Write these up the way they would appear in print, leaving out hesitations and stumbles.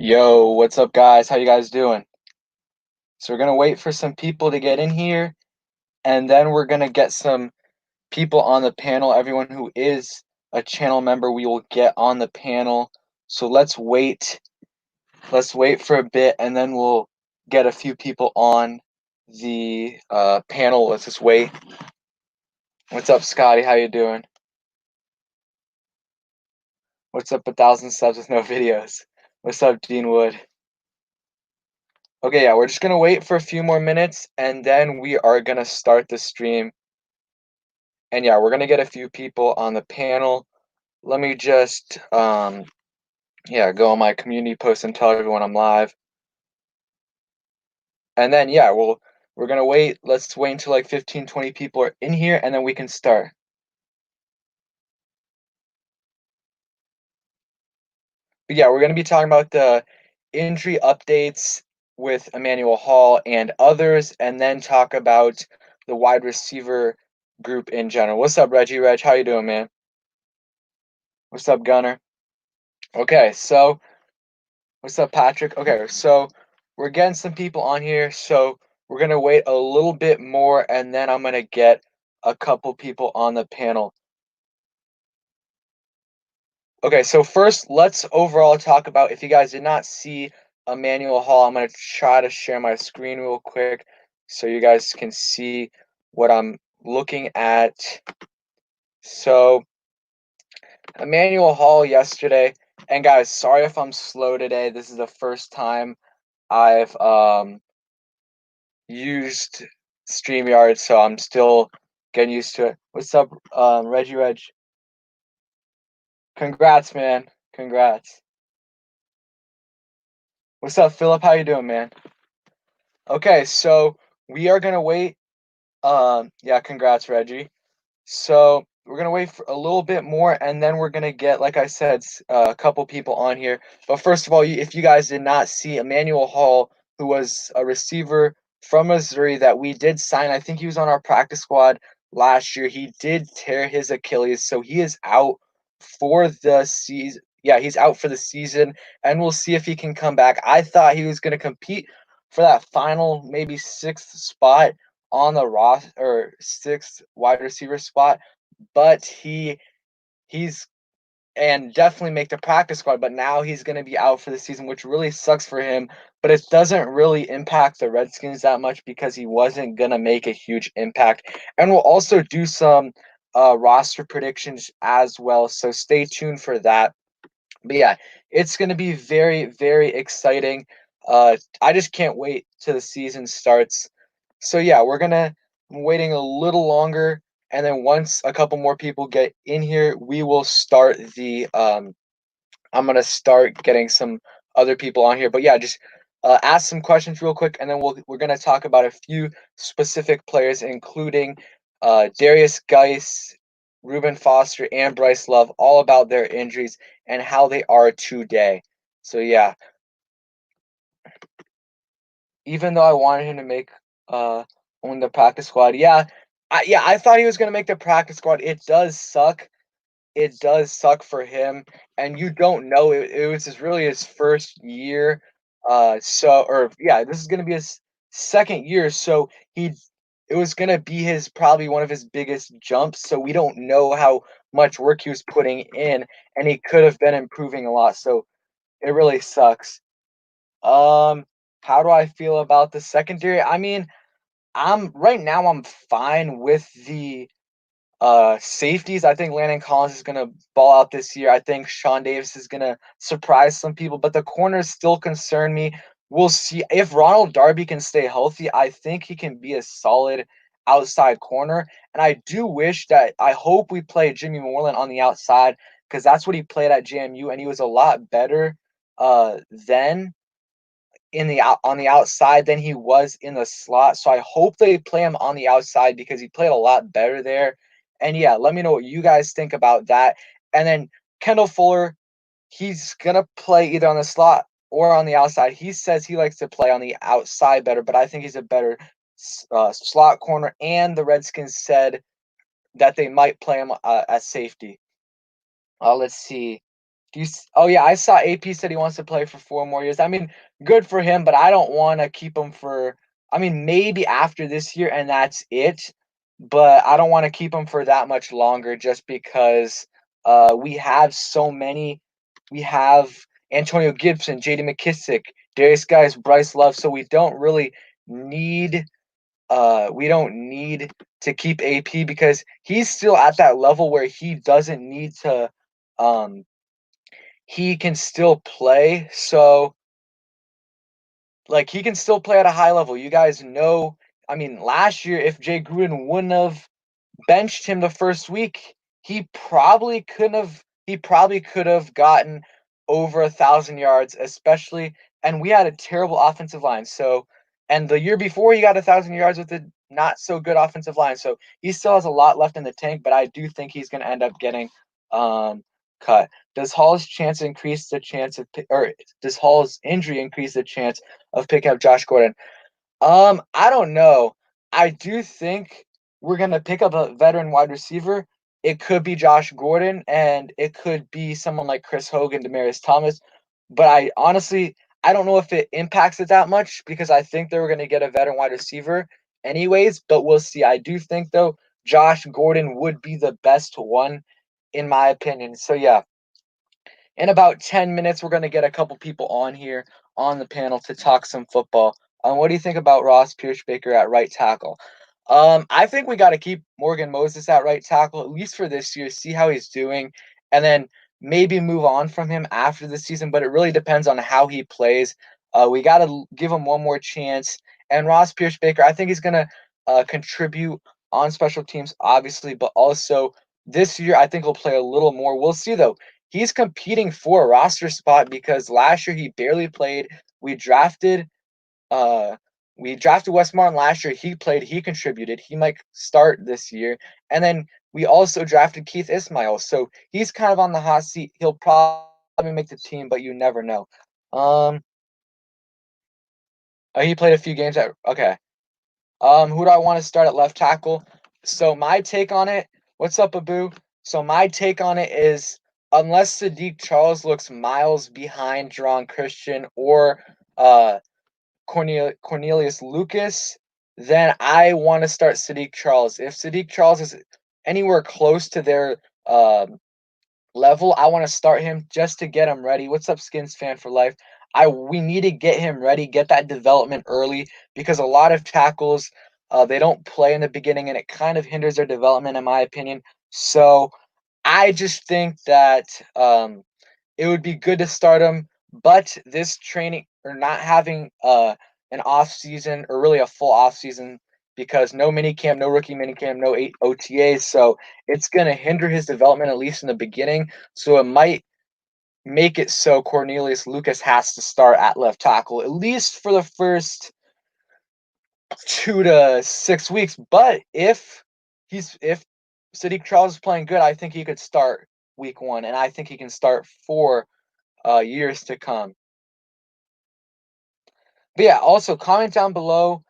Yo, what's up, guys? How you guys doing? So we're gonna wait for some people to get in here, and then we're gonna get some people on the panel. Everyone who is a channel member, we will get on the panel. So let's wait. Let's wait for a bit, and then we'll get a few people on the panel. Let's just wait. What's up, Scotty? How you doing? What's up, 1,000 subs with no videos? What's up, Dean Wood? Okay, yeah, we're just gonna wait for a few more minutes, and then we are gonna start the stream. And yeah, we're gonna get a few people on the panel. Let me just go on my community post and tell everyone I'm live. And then yeah, we're gonna wait. Let's wait until like 15, 20 people are in here, and then we can start. But yeah, we're gonna be talking about the injury updates with Emmanuel Hall and others, and then talk about the wide receiver group in general. What's up, Reggie? Reg, how you doing, man? What's up, Gunner? Okay, so what's up, Patrick? Okay, so we're getting some people on here, so we're gonna wait a little bit more, and then I'm gonna get a couple people on the panel. Okay, so first, let's overall talk about, if you guys did not see Emmanuel Hall, I'm gonna try to share my screen real quick so you guys can see what I'm looking at. So Emmanuel Hall yesterday, and guys, sorry if I'm slow today. This is the first time I've used StreamYard, so I'm still getting used to it. What's up, Reggie Reg? Congrats, man. Congrats. What's up, Philip? How you doing, man? Okay, so we are gonna wait. Yeah, congrats, Reggie. So we're gonna wait for a little bit more, and then we're gonna get, like I said, a couple people on here. But first of all, if you guys did not see Emmanuel Hall, who was a receiver from Missouri that we did sign, I think he was on our practice squad last year. He did tear his Achilles, so he is out for the season. Yeah, he's out for the season, and we'll see if he can come back. I thought he was gonna compete for that final, maybe sixth spot on the roster, or sixth wide receiver spot, but he's and definitely make the practice squad, but now he's going to be out for the season, which really sucks for him. But it doesn't really impact the Redskins that much because he wasn't going to make a huge impact. And we'll also do some roster predictions as well, so stay tuned for that. But yeah, it's going to be very, very exciting. I just can't wait till the season starts. So yeah, I'm waiting a little longer, and then once a couple more people get in here, we will start the I'm gonna start getting some other people on here. But yeah, just ask some questions real quick, and then we're gonna talk about a few specific players, including Darius Geis, Reuben Foster, and Bryce Love, all about their injuries and how they are today. So yeah, even though I wanted him to make on the practice squad, I thought he was gonna make the practice squad. It does suck for him, and you don't know. It was really his first year. This is gonna be his second year. So it was gonna be his probably one of his biggest jumps. So we don't know how much work he was putting in, and he could have been improving a lot. So it really sucks. How do I feel about the secondary? I mean, I'm fine with the safeties. I think Landon Collins is gonna ball out this year. I think Sean Davis is gonna surprise some people, but the corners still concern me. We'll see if Ronald Darby can stay healthy. I think he can be a solid outside corner, and I hope we play Jimmy Moreland on the outside because that's what he played at JMU, and he was a lot better then on the outside than he was in the slot. So I hope they play him on the outside because he played a lot better there. And yeah, let me know what you guys think about that. And then Kendall Fuller, he's gonna play either on the slot or on the outside. He says he likes to play on the outside better, but I think he's a better slot corner. And the Redskins said that they might play him at safety. Let's see. Oh yeah, I saw AP said he wants to play for 4 more years. I mean, good for him, but I don't want to keep him for. I mean, maybe after this year and that's it. But I don't want to keep him for that much longer, just because we have so many. We have Antonio Gibson, J.D. McKissick, Darius Guys, Bryce Love, so need we don't need to keep AP because he's still at that level where he doesn't need to. He can still play. So, like, he can still play at a high level. You guys know, I mean, last year, if Jay Gruden wouldn't have benched him the first week, he probably could have gotten over 1,000 yards, especially, and we had a terrible offensive line. So, and the year before he got 1,000 yards with a not so good offensive line. So he still has a lot left in the tank, but I do think he's going to end up getting cut. Does Hall's does Hall's injury increase the chance of picking up Josh Gordon? I don't know. I do think we're gonna pick up a veteran wide receiver. It could be Josh Gordon, and it could be someone like Chris Hogan, Demaryius Thomas. But I don't know if it impacts it that much because I think they were gonna get a veteran wide receiver anyways. But we'll see. I do think though Josh Gordon would be the best one, in my opinion. So yeah, in about 10 minutes, we're going to get a couple people on here on the panel to talk some football. What do you think about Ross Pierschbaker at right tackle? I think we got to keep Morgan Moses at right tackle, at least for this year, see how he's doing, and then maybe move on from him after the season, but it really depends on how he plays. We got to give him one more chance. And Ross Pierschbaker, I think he's going to contribute on special teams, obviously, but also this year, I think he'll play a little more. We'll see, though. He's competing for a roster spot because last year he barely played. We drafted uh Wes Martin last year. He played, he contributed. He might start this year. And then we also drafted Keith Ismail. So he's kind of on the hot seat. He'll probably make the team, but you never know. He played a few games at okay. Who do I want to start at left tackle? So my take on it, what's up, Abu? So my take on it is unless Sadiq Charles looks miles behind Jerron Christian or uh Cornelius Lucas, then I want to start Sadiq Charles. If Sadiq Charles is anywhere close to their level, I want to start him just to get him ready. What's up, Skins fan for life? We need to get him ready, get that development early because a lot of tackles they don't play in the beginning and it kind of hinders their development in my opinion. So I just think that it would be good to start him, but this training or not having an off season or really a full off season because no mini camp, no rookie mini camp, no OTAs, so it's going to hinder his development at least in the beginning. So it might make it so Cornelius Lucas has to start at left tackle at least for the first 2 to 6 weeks. But if Sadiq Charles is playing good, I think he could start week 1, and I think he can start for years to come. But yeah, also comment down below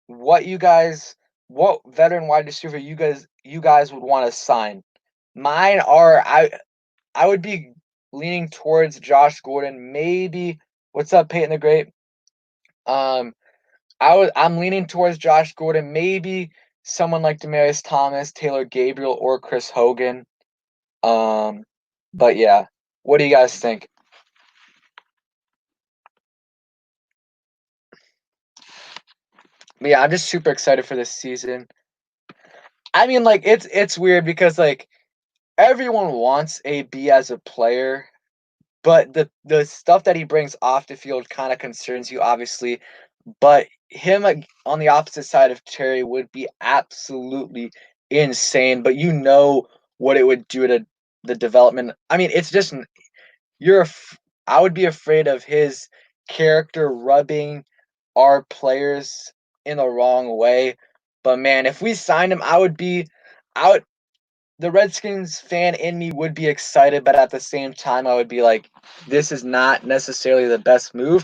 what veteran wide receiver you guys would want to sign. Mine are I would be leaning towards Josh Gordon. Maybe what's up, Peyton the Great? I'm leaning towards Josh Gordon. Maybe someone like Demaryius Thomas, Taylor Gabriel, or Chris Hogan. But yeah, what do you guys think? But yeah, I'm just super excited for this season. I mean, like it's weird because like everyone wants AB as a player, but the stuff that he brings off the field kind of concerns you, obviously. But him on the opposite side of Terry would be absolutely insane. But you know what it would do to the development. I mean, it's just you're. I would be afraid of his character rubbing our players in the wrong way. But man, if we signed him, I would the Redskins fan in me would be excited, but at the same time, I would be like, this is not necessarily the best move.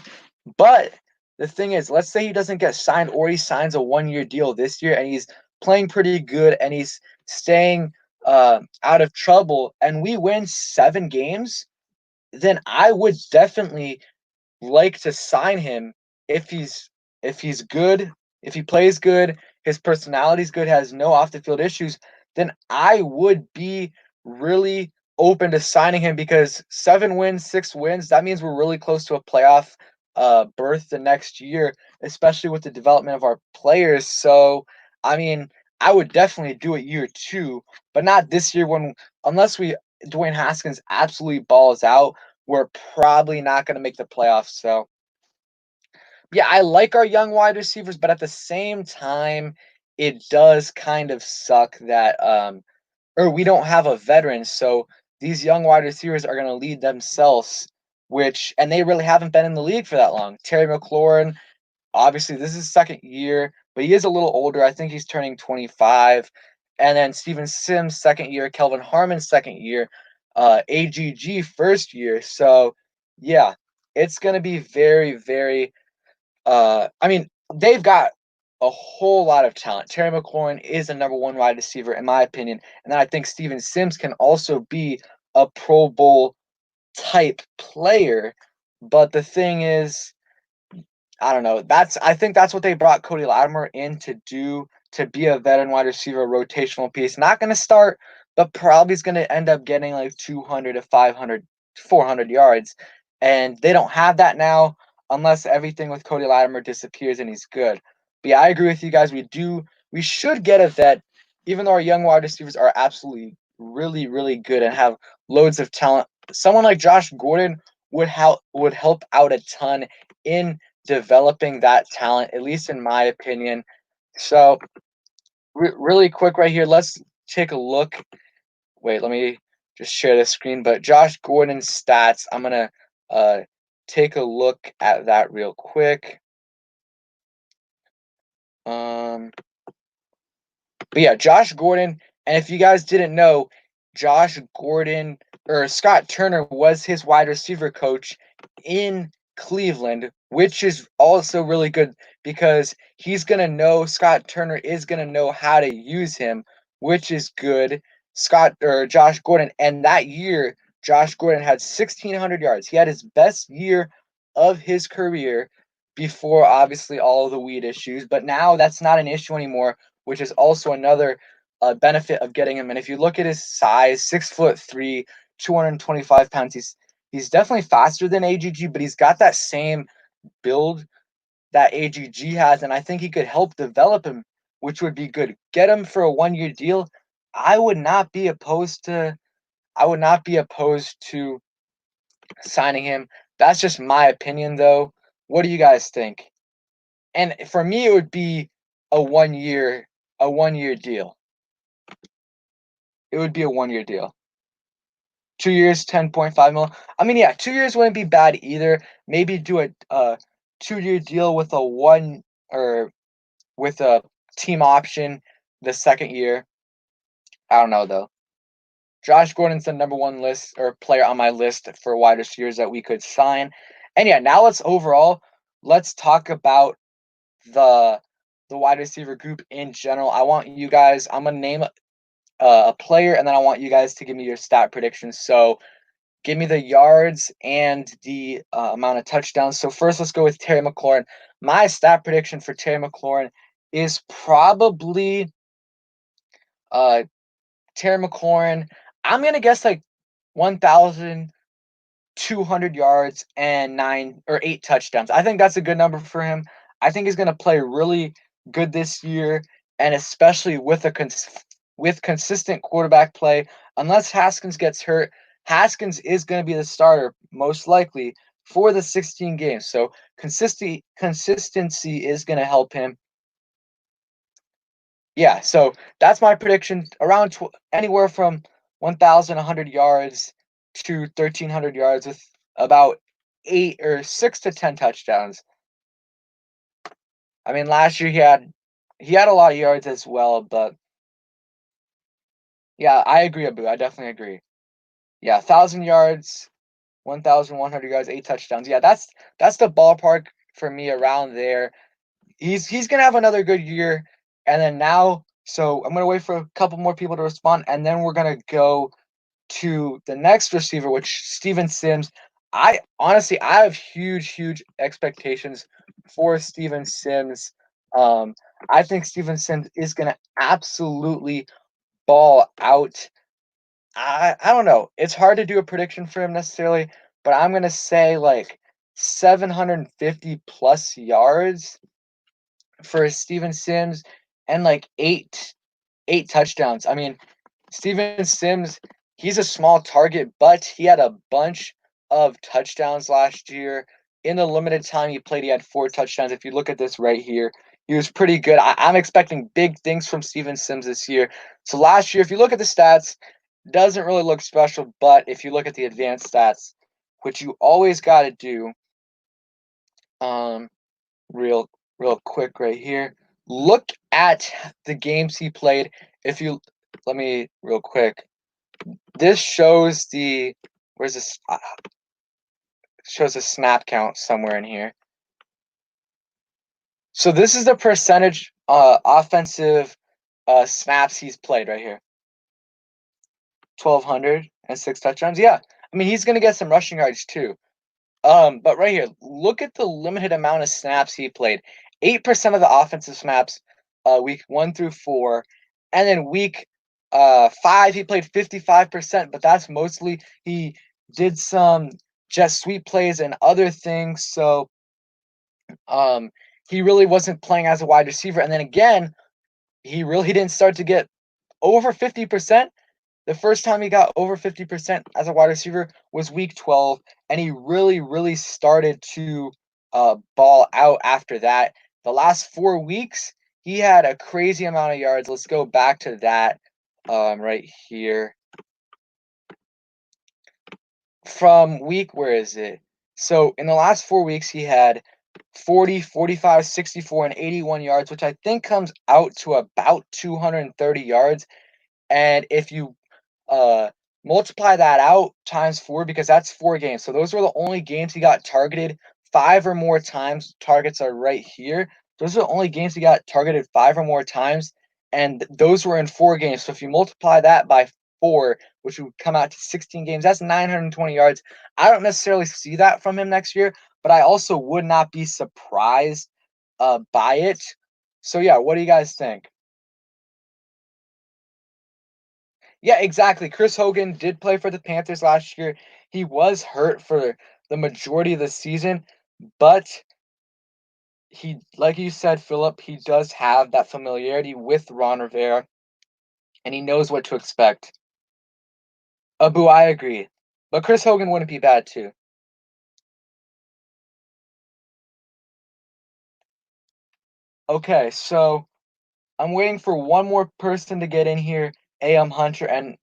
But the thing is, let's say he doesn't get signed or he signs a 1-year deal this year and he's playing pretty good and he's staying out of trouble and we win 7 games. then I would definitely like to sign him if he's good, if he plays good, his personality's good, has no off the field issues, then I would be really open to signing him because 7 wins, 6 wins, that means we're really close to a playoff berth the next year, especially with the development of our players. So, I mean, I would definitely do it year 2, but not this year when unless we Dwayne Haskins absolutely balls out, we're probably not going to make the playoffs. So, yeah, I like our young wide receivers, but at the same time, it does kind of suck that or we don't have a veteran. So these young wide receivers are going to lead themselves, which and they really haven't been in the league for that long. Terry McLaurin, obviously, this is his second year, but he is a little older. I think he's turning 25. And then Steven Sims, second year. Kelvin Harmon, second year. AGG, first year. So, yeah, it's going to be very, very. I mean, they've got a whole lot of talent. Terry McLaurin is a number one wide receiver, in my opinion. And then I think Steven Sims can also be a Pro Bowl type player. But the thing is, I don't know. I think that's what they brought Cody Latimer in to do, to be a veteran wide receiver, rotational piece. Not going to start, but probably is going to end up getting like 200 to 500, 400 yards. And they don't have that now unless everything with Cody Latimer disappears and he's good. But yeah, I agree with you guys. We should get a vet, even though our young wide receivers are absolutely really, really good and have loads of talent. Someone like Josh Gordon would help out a ton in developing that talent, at least in my opinion. So, really quick right here, let's take a look. Wait, let me just share the screen. But Josh Gordon's stats, I'm gonna uh, take a look at that real quick. Um, but yeah, Josh Gordon, and if you guys didn't know, Josh Gordon or Scott Turner was his wide receiver coach in Cleveland, which is also really good because Scott Turner is gonna know how to use him, which is good. Scott or Josh Gordon, and that year, Josh Gordon had 1,600 yards. He had his best year of his career before obviously all of the weed issues, but now that's not an issue anymore, which is also another benefit of getting him. And if you look at his size, 6'3", 225 pounds, he's definitely faster than AGG, but he's got that same build that AGG has, and I think he could help develop him, which would be good. Get him for a 1 year deal. I would not be opposed to. I would not be opposed to signing him. That's just my opinion, though. What do you guys think? And for me, it would be a 1 year, a 1 year deal. It would be a 1 year deal. 2 years, 10.5 mil. I mean, yeah, 2 years wouldn't be bad either. Maybe do a 2 year deal with a one or with a team option the second year. I don't know though. Josh Gordon's the number one list or player on my list for wide receivers that we could sign. And yeah, now let's talk about the the wide receiver group in general. I'm gonna name a player, and then I want you guys to give me your stat predictions. So give me the yards and the amount of touchdowns. So first, let's go with Terry McLaurin. My stat prediction for Terry McLaurin is probably uh, Terry McLaurin. I'm gonna guess like 1,200 yards and 9 or 8 touchdowns. I think that's a good number for him. I think he's gonna play really good this year, and especially with consistent quarterback play. Unless Haskins gets hurt, Haskins is going to be the starter most likely for the 16 games. So consistency is going to help him. Yeah, so that's my prediction. Around anywhere from 1,100 yards to 1,300 yards with about 8 or 6 to 10 touchdowns. I mean, last year he had a lot of yards as well, but yeah, I agree, Abu. I definitely agree. Yeah, 1,000 yards, 1,100 yards, 8 touchdowns. Yeah, that's the ballpark for me around there. He's gonna have another good year, and then now, so I'm gonna wait for a couple more people to respond, and then we're gonna go to the next receiver, which Steven Sims. I honestly, I have huge expectations for Steven Sims. Um, I think Steven Sims is going to absolutely ball out. I don't know. It's hard to do a prediction for him necessarily, but I'm going to say like 750 plus yards for Steven Sims and like eight touchdowns. I mean, Steven Sims, he's a small target, but he had a bunch of touchdowns last year. In the limited time he played, he had 4 touchdowns. If you look at this right here, he was pretty good. I'm expecting big things from Steven Sims this year. So last year, if you look at the stats, doesn't really look special, but if you look at the advanced stats, which you always got to do, um, real quick right here, look at the games he played. If you let me real quick. This shows the where's this? Shows a snap count somewhere in here. So this is the percentage offensive snaps he's played right here. 1,206 touchdowns. Yeah, I mean he's gonna get some rushing yards too. But right here, look at the limited amount of snaps he played. 8% of the offensive snaps, week 1 through 4, and then week 5 he played 55%. But that's mostly he did some jet sweep plays and other things. So he really wasn't playing as a wide receiver. And then again, he really didn't start to get over 50%. The first time he got over 50% as a wide receiver was week 12, and he really started to ball out after that. The last 4 weeks, he had a crazy amount of yards. Let's go back to that right here. From week, where is it? So in the last 4 weeks, he had 40, 45, 64, and 81 yards, which I think comes out to about 230 yards. And if you multiply that out times 4, because that's 4 games. So those were the only games he got targeted 5 or more times. Targets are right here. Those are the only games he got targeted 5 or more times, and those were in 4 games. So if you multiply that by 4, which would come out to 16 games, that's 920 yards. I don't necessarily see that from him next year, but I also would not be surprised by it. So yeah, what do you guys think? Yeah, exactly. Chris Hogan did play for the Panthers last year. He was hurt for the majority of the season, but he, like you said, Philip, he does have that familiarity with Ron Rivera, and he knows what to expect. Abu, I agree. But Chris Hogan wouldn't be bad too. Okay, so I'm waiting for one more person to get in here, AM Hunter, and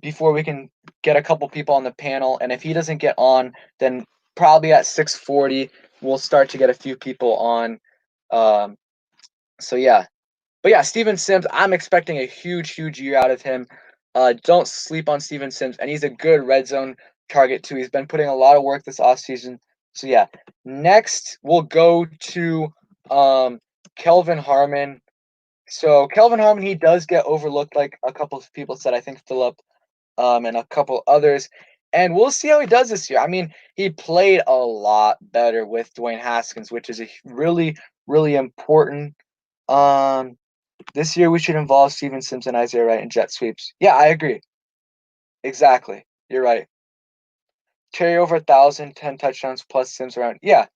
before we can get a couple people on the panel. And if he doesn't get on, then probably at 6:40 we'll start to get a few people on. Um, so yeah, but yeah, Steven Sims, I'm expecting a huge year out of him. Don't sleep on Steven Sims, and he's a good red zone target too. He's been putting a lot of work this offseason. So yeah, next we'll go to Kelvin Harmon. So Kelvin Harmon, he does get overlooked, like a couple of people said. I think Philip and a couple others. And we'll see how he does this year. I mean, he played a lot better with Dwayne Haskins, which is a really important. Um, this year we should involve Steven Simpson, Isaiah Wright, and jet sweeps. Yeah, I agree. Exactly. You're right. Carry over 1,000, 10 touchdowns plus Sims around. Yeah.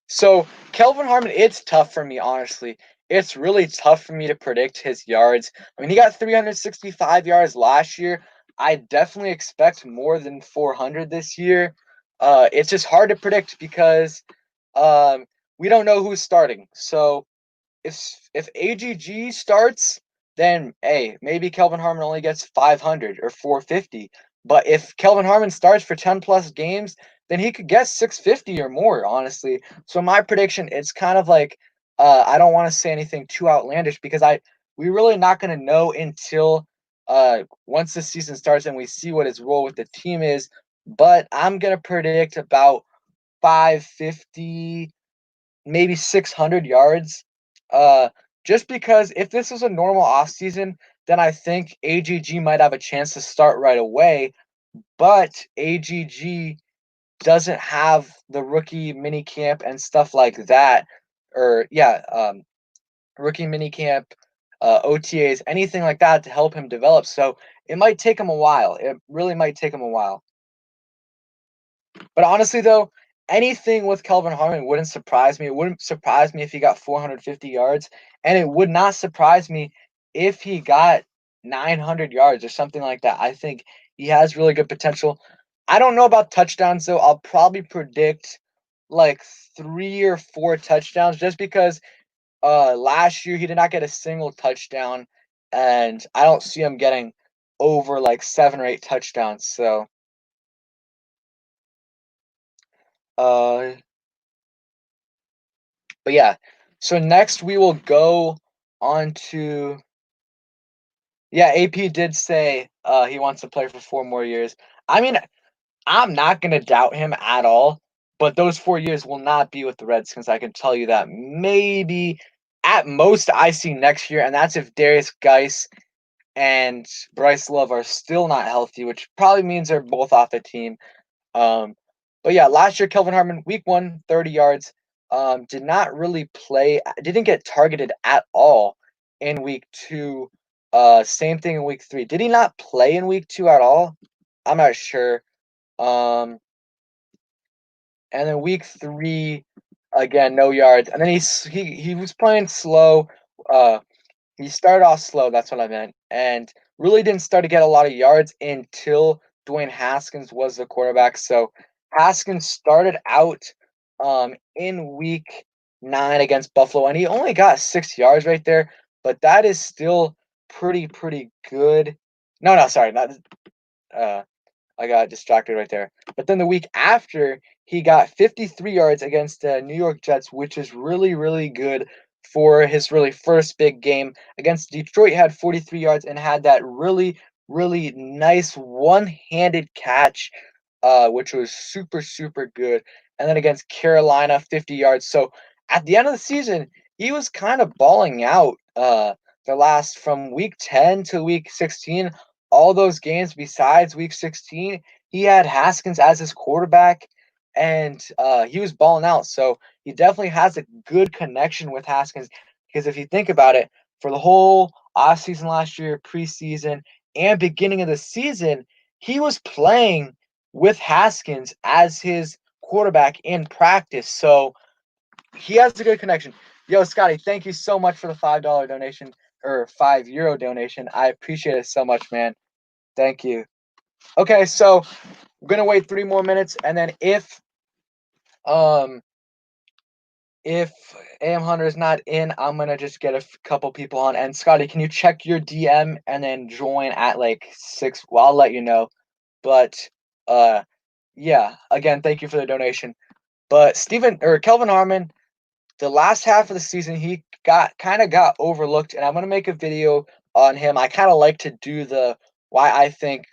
So Kelvin Harmon, it's tough for me, honestly. It's really tough for me to predict his yards. I mean, he got 365 yards last year. I definitely expect more than 400 this year. It's just hard to predict because we don't know who's starting. So if AGG starts, then hey, maybe Kelvin Harmon only gets 500 or 450. But if Kelvin Harmon starts for 10 plus games, then he could get 650 or more, honestly. So my prediction, it's kind of like I don't want to say anything too outlandish because we're really not going to know until once the season starts and we see what his role with the team is. But I'm going to predict about 550, maybe 600 yards. Uh, just because if this was a normal offseason, then I think AGG might have a chance to start right away. But AGG doesn't have the rookie mini camp and stuff like that, or rookie mini camp, OTAs, anything like that to help him develop. So it might take him a while. It really might take him a while. But honestly, though, anything with Kelvin Harmon wouldn't surprise me. It wouldn't surprise me if he got 450 yards, and it would not surprise me if he got 900 yards or something like that. I think he has really good potential. I don't know about touchdowns, though. I'll probably predict like 3 or 4 touchdowns just because last year he did not get a single touchdown, and I don't see him getting over like 7 or 8 touchdowns. So, uh, but yeah. So next we will go on to AP did say he wants to play for 4 more years. I mean, I'm not gonna doubt him at all, but those 4 years will not be with the Redskins. I can tell you that. Maybe at most I see next year, and that's if Darius Geis and Bryce Love are still not healthy, which probably means they're both off the team. Um, but yeah, last year Kelvin Harmon, week 1, 30 yards. Did not really play, didn't get targeted at all in week 2. Same thing in week 3. Did he not play in week 2 at all? I'm not sure. Um, and then week 3, again, no yards. And then he was playing slow. Uh, he started off slow, that's what I meant, and really didn't start to get a lot of yards until Dwayne Haskins was the quarterback. So Haskins started out in week 9 against Buffalo, and he only got 6 yards right there, but that is still pretty good. No, sorry, not uh I got distracted right there. But then the week after, he got 53 yards against the New York Jets, which is really good for his really first big game. Against Detroit, he had 43 yards and had that really nice one-handed catch, which was super good. And then against Carolina, 50 yards. So at the end of the season, he was kind of balling out the last from week 10 to week 16. All those games besides week 16, he had Haskins as his quarterback, and he was balling out. So he definitely has a good connection with Haskins, because if you think about it, for the whole offseason last year, preseason, and beginning of the season, he was playing with Haskins as his quarterback in practice. So he has a good connection. Yo, Scotty, thank you so much for the $5 donation, or €5 donation. I appreciate it so much, man. Thank you. Okay, so we're gonna wait 3 more minutes, and then um if AM Hunter is not in, I'm gonna just get a couple people on. And Scotty, can you check your DM and then join at like 6? Well, I'll let you know. But yeah, again, thank you for the donation. But Kelvin Harmon, the last half of the season, he got overlooked, and I'm gonna make a video on him. I kind of like to do the why I think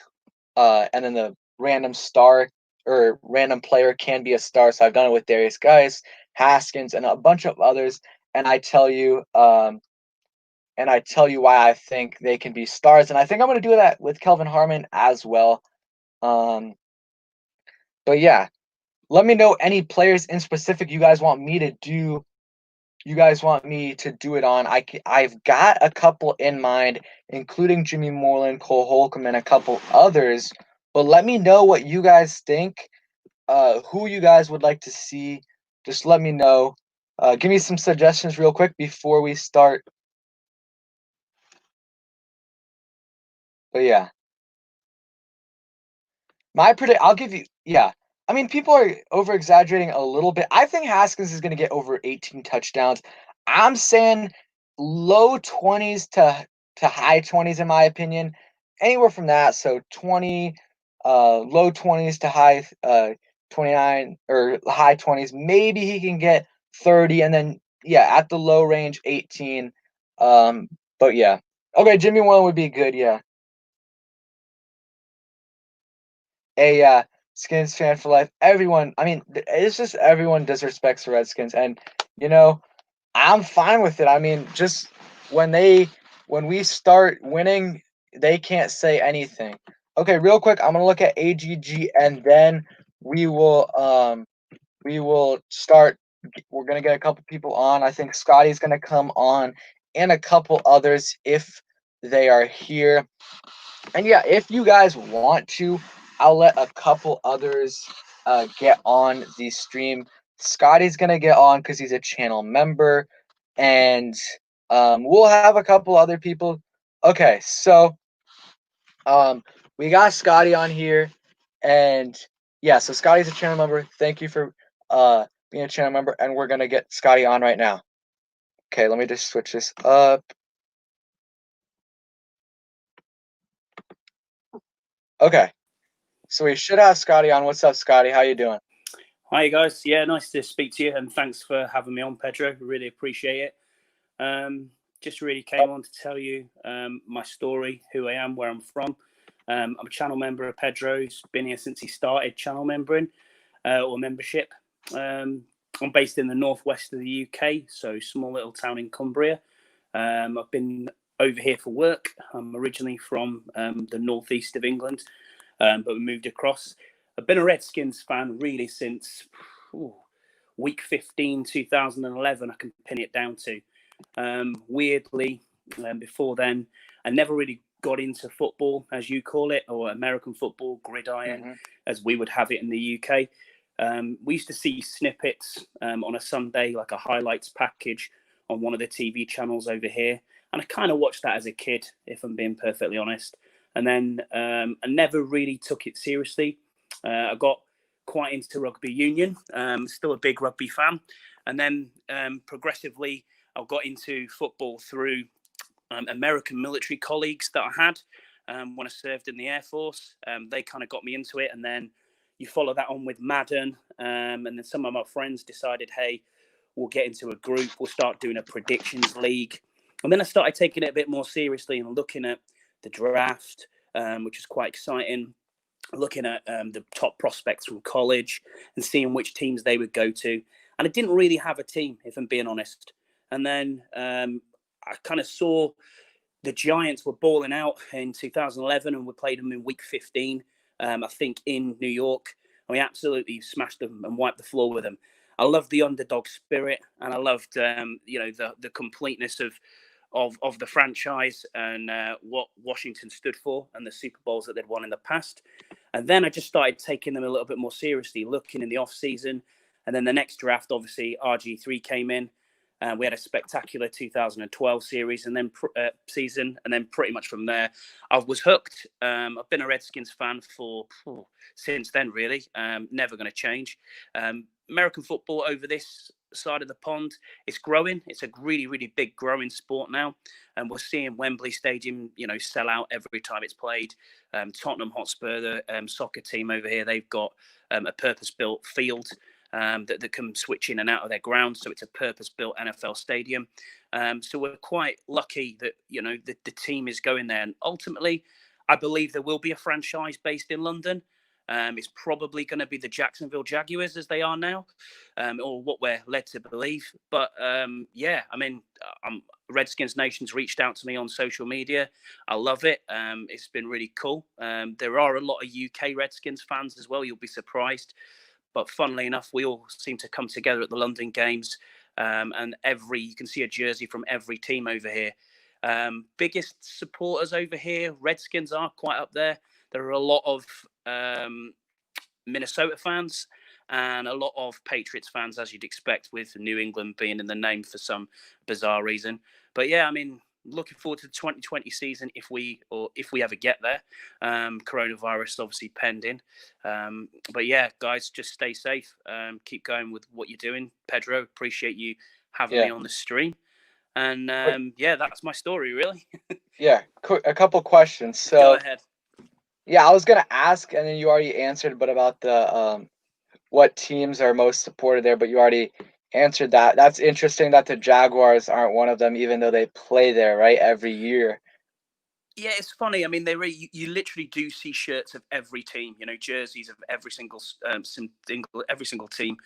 and then the random star or random player can be a star. So I've done it with Darius Geis, Haskins, and a bunch of others. And I tell you, why I think they can be stars. And I think I'm going to do that with Kelvin Harmon as well. Um, but yeah, let me know any players in specific you guys want me to do. You guys want me to do it on. I've got a couple in mind, including Jimmy Moreland, Cole Holcomb, and a couple others. But let me know what you guys think. Who you guys would like to see. Just let me know. Give me some suggestions real quick before we start. But yeah, I'll give you. Yeah, I mean, people are over exaggerating a little bit. I think Haskins is going to get over 18 touchdowns. I'm saying low 20s to high 20s, in my opinion, anywhere from that. So 20, low 20s to high 29, or high 20s. Maybe he can get 30, and then yeah, at the low range 18. But yeah, okay, Jimmy Warren would be good. Yeah. A Skins fan for life. Everyone, I mean, it's just everyone disrespects the Redskins, and you know, I'm fine with it. I mean, just when they when we start winning, they can't say anything. Okay, real quick, I'm gonna look at AGG and then we will start. We're gonna get a couple people on. I think Scotty's gonna come on and a couple others if they are here. And yeah, if you guys want to, I'll let a couple others get on the stream. Scotty's gonna get on because he's a channel member, and we'll have a couple other people. Okay, so we got Scotty on here, and yeah, so Scotty's a channel member. Thank you for being a channel member, and we're gonna get Scotty on right now. Okay, let me just switch this up. Okay, so we should have Scotty on. What's up, Scotty? How you doing? Hi guys, yeah, nice to speak to you, and thanks for having me on, Pedro. Really appreciate it. Just really came on to tell you my story, who I am, where I'm from. I'm a channel member of Pedro's. Been here since he started channel membering or membership. I'm based in the northwest of the UK, so small little town in Cumbria. I've been over here for work. I'm originally from the northeast of England, but we moved across. I've been a Redskins fan really since week 15, 2011. I can pin it down to. Weirdly, before then, I never really got into football, as you call it, or American football, gridiron, as we would have it in the UK. We used to see snippets on a Sunday, like a highlights package on one of the TV channels over here. And I kind of watched that as a kid, if I'm being perfectly honest. And then I never really took it seriously. I got quite into rugby union, still a big rugby fan. And then progressively, I got into football through American military colleagues that I had when I served in the Air Force. They kind of got me into it. And then you follow that on with Madden. And then some of my friends decided, hey, we'll get into a group. We'll start doing a predictions league. And then I started taking it a bit more seriously and looking at the draft, which is quite exciting. Looking at the top prospects from college and seeing which teams they would go to. And I didn't really have a team, if I'm being honest. And then I kind of saw the Giants were balling out in 2011 and we played them in week 15, I think, in New York. And we absolutely smashed them and wiped the floor with them. I loved the underdog spirit, and I loved the completeness of the franchise and what Washington stood for and the Super Bowls that they'd won in the past. And then I just started taking them a little bit more seriously, looking in the off season. And then the next draft, obviously, RG3 came in. We had a spectacular 2012 series and then season, and then pretty much from there, I was hooked. I've been a Redskins fan since then, really. Never going to change. American football over this side of the pond, it's growing. It's a really, really big growing sport now, and we're seeing Wembley Stadium, sell out every time it's played. Tottenham Hotspur, the soccer team over here, they've got a purpose-built field that can switch in and out of their ground. So it's a purpose-built NFL stadium. So we're quite lucky that, the team is going there. And ultimately, I believe there will be a franchise based in London. It's probably going to be the Jacksonville Jaguars as they are now, or what we're led to believe. But Redskins Nation's reached out to me on social media. I love it. It's been really cool. There are a lot of UK Redskins fans as well. You'll be surprised. But funnily enough, we all seem to come together at the London games, and you can see a jersey from every team over here. Biggest supporters over here, Redskins are quite up there. There are a lot of Minnesota fans and a lot of Patriots fans, as you'd expect, with New England being in the name for some bizarre reason. But yeah, looking forward to the 2020 season if we ever get there. Coronavirus obviously pending. But yeah, guys, just stay safe. Keep going with what you're doing. Pedro, appreciate you having me on the stream. And that's my story, really. Yeah, a couple questions. So go ahead. Yeah, I was gonna ask, and then you already answered, but about the what teams are most supported there, but you already answered that. That's interesting that the Jaguars aren't one of them, even though they play there, right, every year. Yeah, it's funny. I mean, you literally do see shirts of every team, jerseys of every single team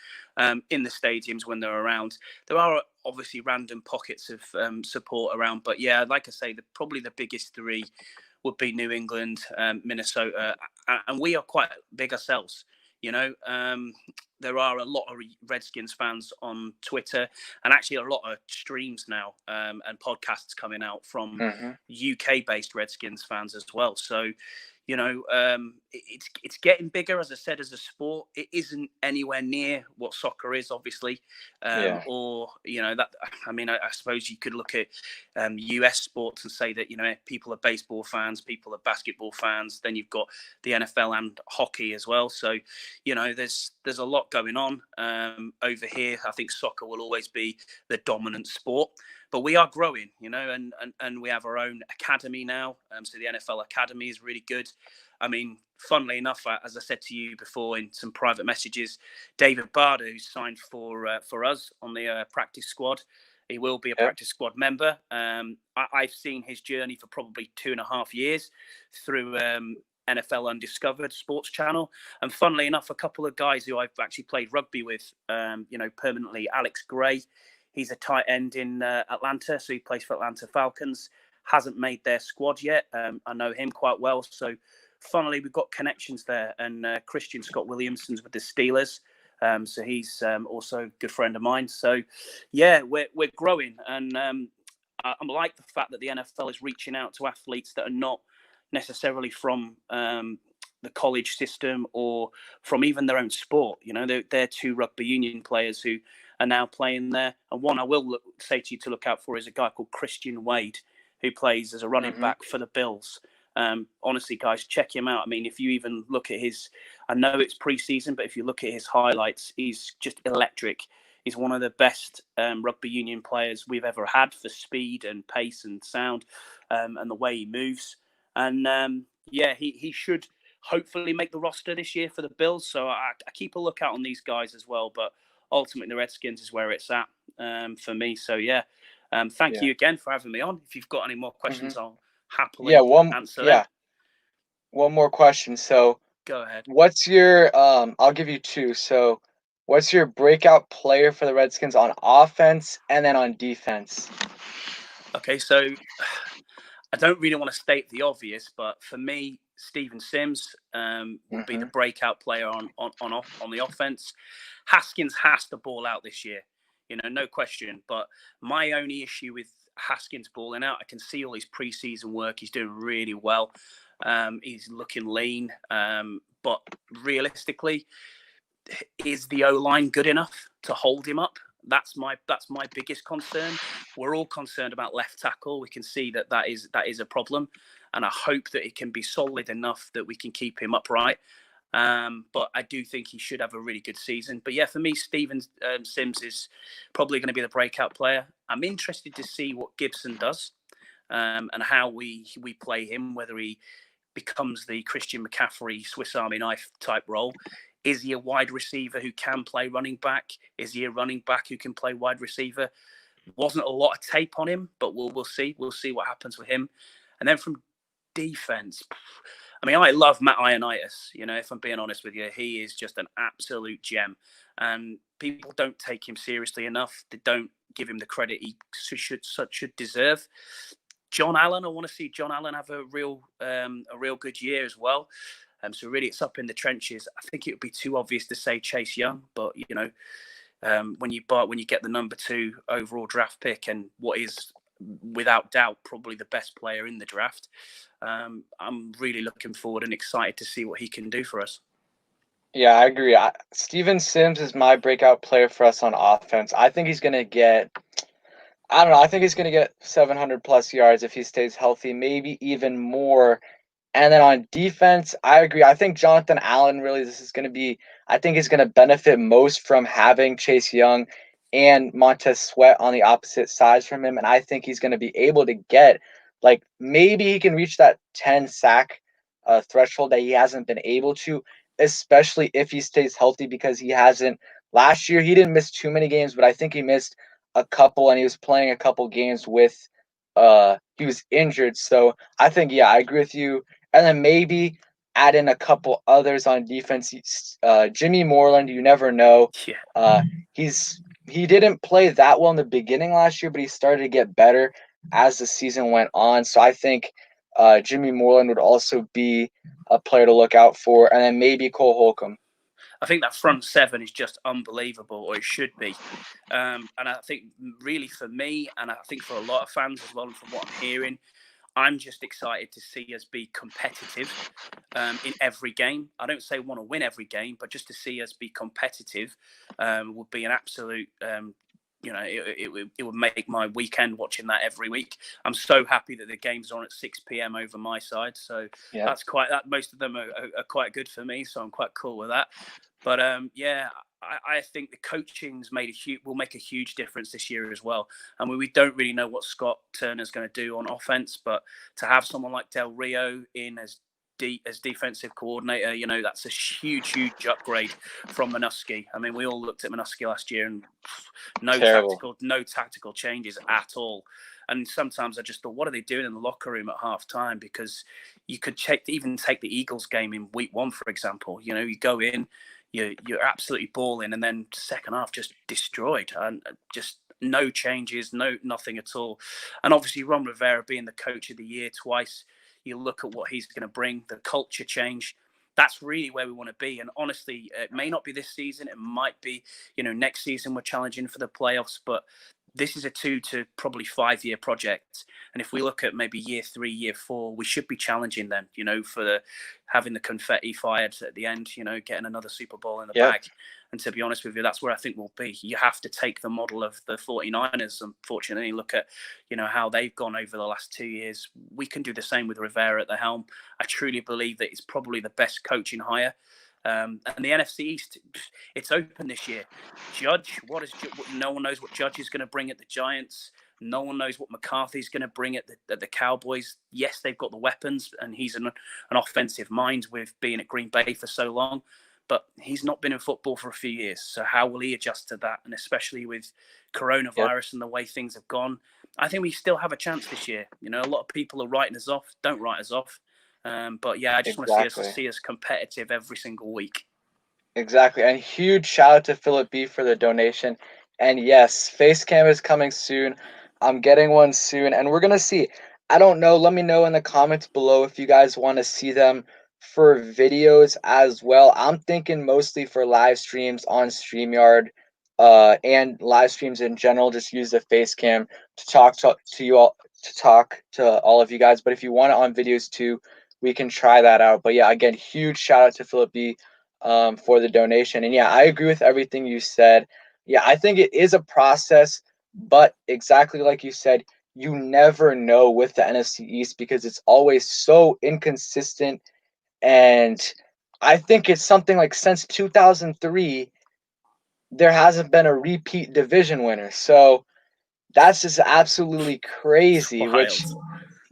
in the stadiums when they're around. There are obviously random pockets of support around, but yeah, like I say, probably the biggest three would be New England, Minnesota, and we are quite big ourselves. There are a lot of Redskins fans on Twitter, and actually a lot of streams now and podcasts coming out from UK-based Redskins fans as well. So, it's getting bigger, as I said, as a sport. It isn't anywhere near what soccer is, obviously, or that. I mean, I suppose you could look at US sports and say that people are baseball fans, people are basketball fans. Then you've got the NFL and hockey as well. So, there's a lot going on over here. I think soccer will always be the dominant sport. But we are growing, and we have our own academy now. So the NFL Academy is really good. I mean, funnily enough, as I said to you before in some private messages, David Barder, who's signed for us on the practice squad, he will be a practice squad member. I've seen his journey for probably 2.5 years through NFL Undiscovered Sports Channel. And funnily enough, a couple of guys who I've actually played rugby with, permanently, Alex Gray. He's a tight end in Atlanta, so he plays for Atlanta Falcons. Hasn't made their squad yet. I know him quite well. So, funnily, we've got connections there. And Christian Scott Williamson's with the Steelers. So he's also a good friend of mine. So, yeah, we're growing. And I like the fact that the NFL is reaching out to athletes that are not necessarily from the college system or from even their own sport. They're two rugby union players who are now playing there. And one I will say to you to look out for is a guy called Christian Wade, who plays as a running back for the Bills. Honestly, guys, check him out. I mean, if you even look at I know it's preseason, but if you look at his highlights, he's just electric. He's one of the best rugby union players we've ever had for speed and pace and sound and the way he moves. And he should hopefully make the roster this year for the Bills. So I keep a lookout on these guys as well. But ultimately, the Redskins is where it's at for me. So, thank you again for having me on. If you've got any more questions, I'll happily answer them. One more question. So, go ahead. What's your, I'll give you two. So, what's your breakout player for the Redskins on offense and then on defense? Okay, so I don't really want to state the obvious, but for me, Steven Sims will be the breakout player on the offense. Haskins has to ball out this year, no question. But my only issue with Haskins balling out, I can see all his preseason work. He's doing really well. He's looking lean. But realistically, is the O-line good enough to hold him up? That's my biggest concern. We're all concerned about left tackle. We can see that is a problem, and I hope that it can be solid enough that we can keep him upright. But I do think he should have a really good season. But yeah, for me, Steven Sims is probably going to be the breakout player. I'm interested to see what Gibson does and how we play him, whether he becomes the Christian McCaffrey Swiss Army knife type role. Is he a wide receiver who can play running back? Is he a running back who can play wide receiver? Wasn't a lot of tape on him, but we'll see. We'll see what happens with him. And then from defense, I mean, I love Matt Ioannidis. If I'm being honest with you, he is just an absolute gem. And people don't take him seriously enough. They don't give him the credit he should deserve. John Allen, I want to see John Allen have a real good year as well. So really, it's up in the trenches. I think it would be too obvious to say Chase Young, but when you get the number 2 overall draft pick and what is without doubt probably the best player in the draft, I'm really looking forward and excited to see what he can do for us. Yeah, I agree. Steven Sims is my breakout player for us on offense. I think he's going to get, I don't know, I think he's going to get 700 plus yards if he stays healthy, maybe even more. And then on defense, I agree. I think Jonathan Allen I think he's going to benefit most from having Chase Young and Montez Sweat on the opposite sides from him. And I think he's going to be able to get, maybe he can reach that 10 sack threshold that he hasn't been able to, especially if he stays healthy, because he hasn't. Last year, he didn't miss too many games, but I think he missed a couple, and he was playing a couple games with he was injured. So I think, yeah, I agree with you. And then maybe add in a couple others on defense. Jimmy Moreland, you never know. Yeah. Uh, he didn't play that well in the beginning last year, but he started to get better as the season went on. So I think Jimmy Moreland would also be a player to look out for, and then maybe Cole Holcomb. I think that front seven is just unbelievable, or it should be. And I think really for me, and I think for a lot of fans as well, and from what I'm hearing, I'm just excited to see us be competitive in every game. I don't say want to win every game, but just to see us be competitive would be an absolute. It would make my weekend watching that every week. I'm so happy that the game's on at 6 p.m. over my side, so Yeah. that's quite that. Most of them are quite good for me, so I'm quite cool with that. But yeah, I think the coaching's will make a huge difference this year as well. I mean, we don't really know what Scott Turner's going to do on offense, but to have someone like Del Rio in as defensive coordinator, that's a huge upgrade from Minuski. I mean, we all looked at Minuski last year and no tactical changes at all. And sometimes I just thought, what are they doing in the locker room at half time? Because you could even take the Eagles game in week 1, for example. You go in, you're absolutely balling, and then second half just destroyed, and just no changes, nothing at all. And obviously Ron Rivera being the coach of the year twice, you look at what he's going to bring, the culture change. That's really where we want to be. And honestly, it may not be this season. It might be, next season we're challenging for the playoffs, but this is a 2 to probably 5 year project. And if we look at maybe year 3, year 4, we should be challenging then, for having the confetti fired at the end, getting another Super Bowl in the bag. And to be honest with you, that's where I think we'll be. You have to take the model of the 49ers, unfortunately, look at, how they've gone over the last 2 years. We can do the same with Rivera at the helm. I truly believe that it's probably the best coaching hire. And the NFC East, it's open this year. Judge, no one knows what Judge is going to bring at the Giants. No one knows what McCarthy's going to bring at the Cowboys. Yes, they've got the weapons, and he's an offensive mind with being at Green Bay for so long. But he's not been in football for a few years. So how will he adjust to that? And especially with coronavirus and the way things have gone, I think we still have a chance this year. A lot of people are writing us off. Don't write us off. But yeah, I just want to see us competitive every single week. Exactly. And huge shout out to Philip B for the donation. And yes, face cam is coming soon. I'm getting one soon, and we're gonna see. I don't know. Let me know in the comments below if you guys want to see them for videos as well. I'm thinking mostly for live streams on StreamYard, and live streams in general. Just use the face cam to talk to you all, to talk to all of you guys. But if you want it on videos too, we can try that out. But yeah, again, huge shout out to Philip B for the donation. And yeah, I agree with everything you said. Yeah, I think it is a process, but exactly like you said, you never know with the NFC East because it's always so inconsistent. And I think it's something like since 2003, there hasn't been a repeat division winner. So that's just absolutely crazy, which,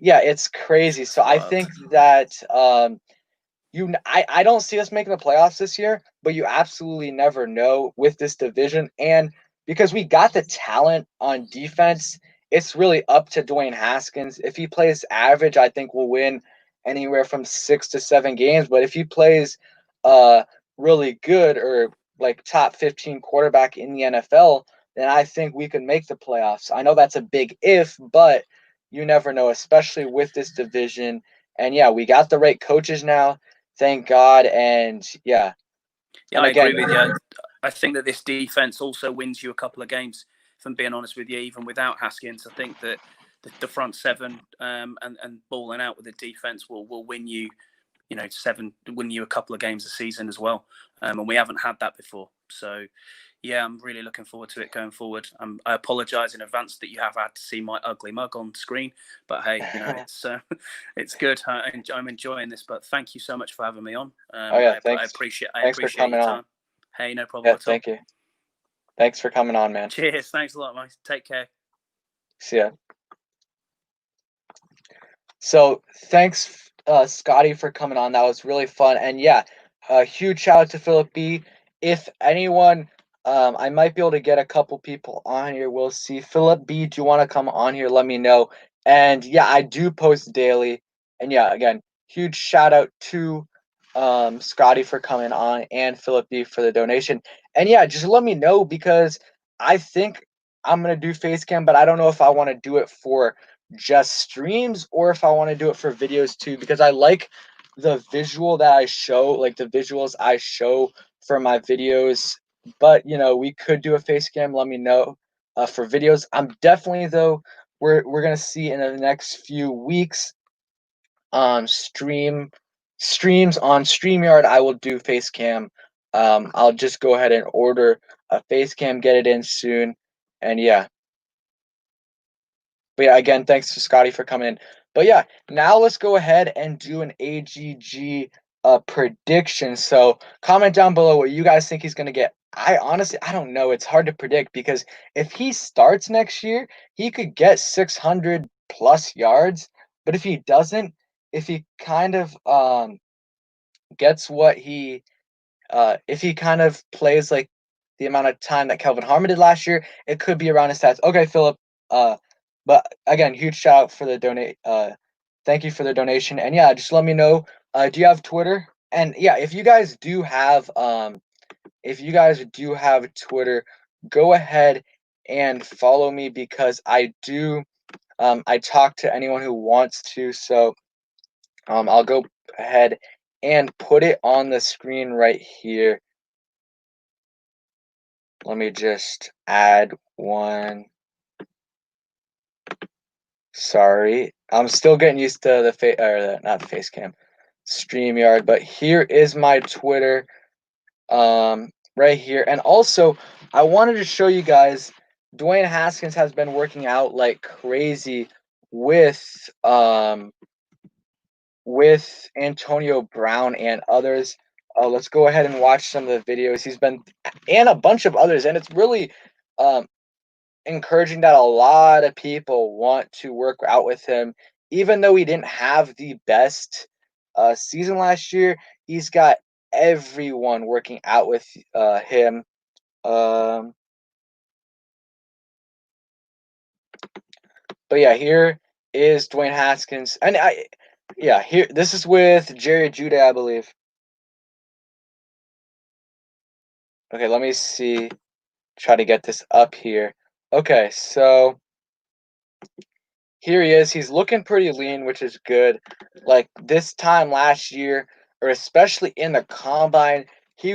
yeah, it's crazy. So I think that I don't see us making the playoffs this year, but you absolutely never know with this division. And because we got the talent on defense, it's really up to Dwayne Haskins. If he plays average, I think we'll win anywhere from 6 to 7 games. But if he plays really good or like top 15 quarterback in the NFL, then I think we could make the playoffs. I know that's a big if, but you never know, especially with this division. And yeah, we got the right coaches now. Thank God. And yeah. Yeah, and I agree with you. I think that this defense also wins you a couple of games, if I'm being honest with you, even without Haskins. I think that the front seven and balling out with the defense will win you, win you a couple of games a season as well. And we haven't had that before. So, yeah, I'm really looking forward to it going forward. I apologise in advance that you have had to see my ugly mug on screen, but hey, it's good. I'm enjoying this. But thank you so much for having me on. Thanks. I appreciate your time. On. Hey, no problem at all. Thank you. Thanks for coming on, man. Cheers. Thanks a lot, mate. Take care. See ya. So thanks, Scotty, for coming on. That was really fun. And yeah, a huge shout out to Philip B. If anyone, I might be able to get a couple people on here. We'll see. Philip B, do you want to come on here? Let me know. And yeah, I do post daily. And yeah, again, huge shout out to Scotty for coming on and Philip B for the donation. And yeah, just let me know because I think I'm gonna do face cam, but I don't know if I want to do it for just streams or if I want to do it for videos too, because I like the visual that I show, like the visuals I show for my videos. But we could do a face cam. Let me know for videos. I'm definitely though we're gonna see in the next few weeks on streams on StreamYard. I will do face cam. I'll just go ahead and order a face cam, get it in soon, and yeah. But yeah, again, thanks to Scotty for coming in. But yeah, now let's go ahead and do an AGG prediction. So comment down below what you guys think he's gonna get. I honestly, I don't know. It's hard to predict because if he starts next year, he could get 600 plus yards. But if he doesn't, if he kind of gets what he if he kind of plays like the amount of time that Kelvin Harmon did last year, it could be around his stats. Okay, Philip. Uh, but again, huge shout out for the donate. Thank you for the donation. And yeah, just let me know. Do you have Twitter? And yeah, if you guys do have Twitter, go ahead and follow me because I do. I talk to anyone who wants to. So I'll go ahead and put it on the screen right here. Let me just add one. Sorry, I'm still getting used to not the face cam, StreamYard. But here is my Twitter, right here. And also, I wanted to show you guys. Dwayne Haskins has been working out like crazy with Antonio Brown and others. Let's go ahead and watch some of the videos he's been, and a bunch of others, and it's really um, encouraging that a lot of people want to work out with him. Even though he didn't have the best season last year, he's got everyone working out with him. But yeah, here is Dwayne Haskins, and here this is with Jerry Judy, I believe. Okay, let me see. Try to get this up here. Okay, so here he is. He's looking pretty lean, which is good. Like this time last year, or especially in the combine, he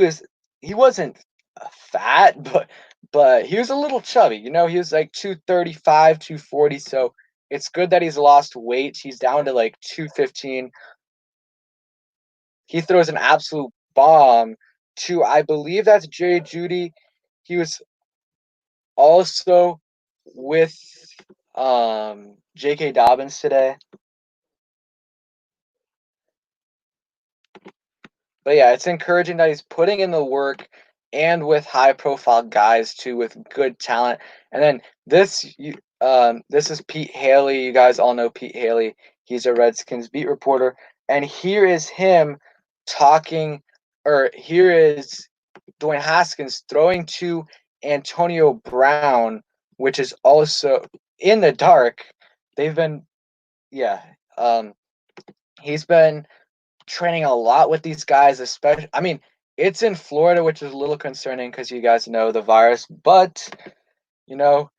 wasn't fat, but he was a little chubby. He was like 235, 240. So it's good that he's lost weight. He's down to like 215. He throws an absolute bomb to, I believe that's Jerry Judy. He was also with J.K. Dobbins today. But yeah, it's encouraging that he's putting in the work and with high profile guys too, with good talent. And then this is Pete Haley. You guys all know Pete Haley. He's a Redskins beat reporter. And here is him talking, or here is Dwayne Haskins throwing to Antonio Brown, which is also in the dark. They've been, yeah, he's been training a lot with these guys, especially. I mean, it's in Florida, which is a little concerning because you guys know the virus, but you know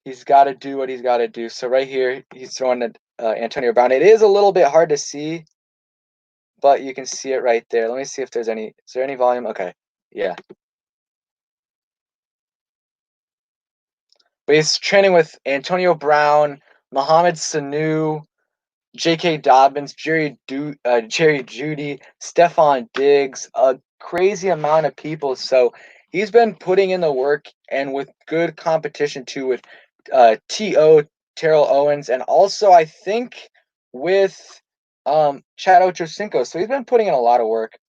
he's got to do what he's got to do. So right here, he's throwing at Antonio Brown. It is a little bit hard to see, but you can see it right there. Let me see if there's any. Is there any volume? Okay, yeah. But he's training with Antonio Brown, Mohamed Sanu, J.K. Dobbins, Jerry Judy, Stephon Diggs, a crazy amount of people. So he's been putting in the work and with good competition too with T.O. Terrell Owens and also I think with Chad Ochocinco. So he's been putting in a lot of work.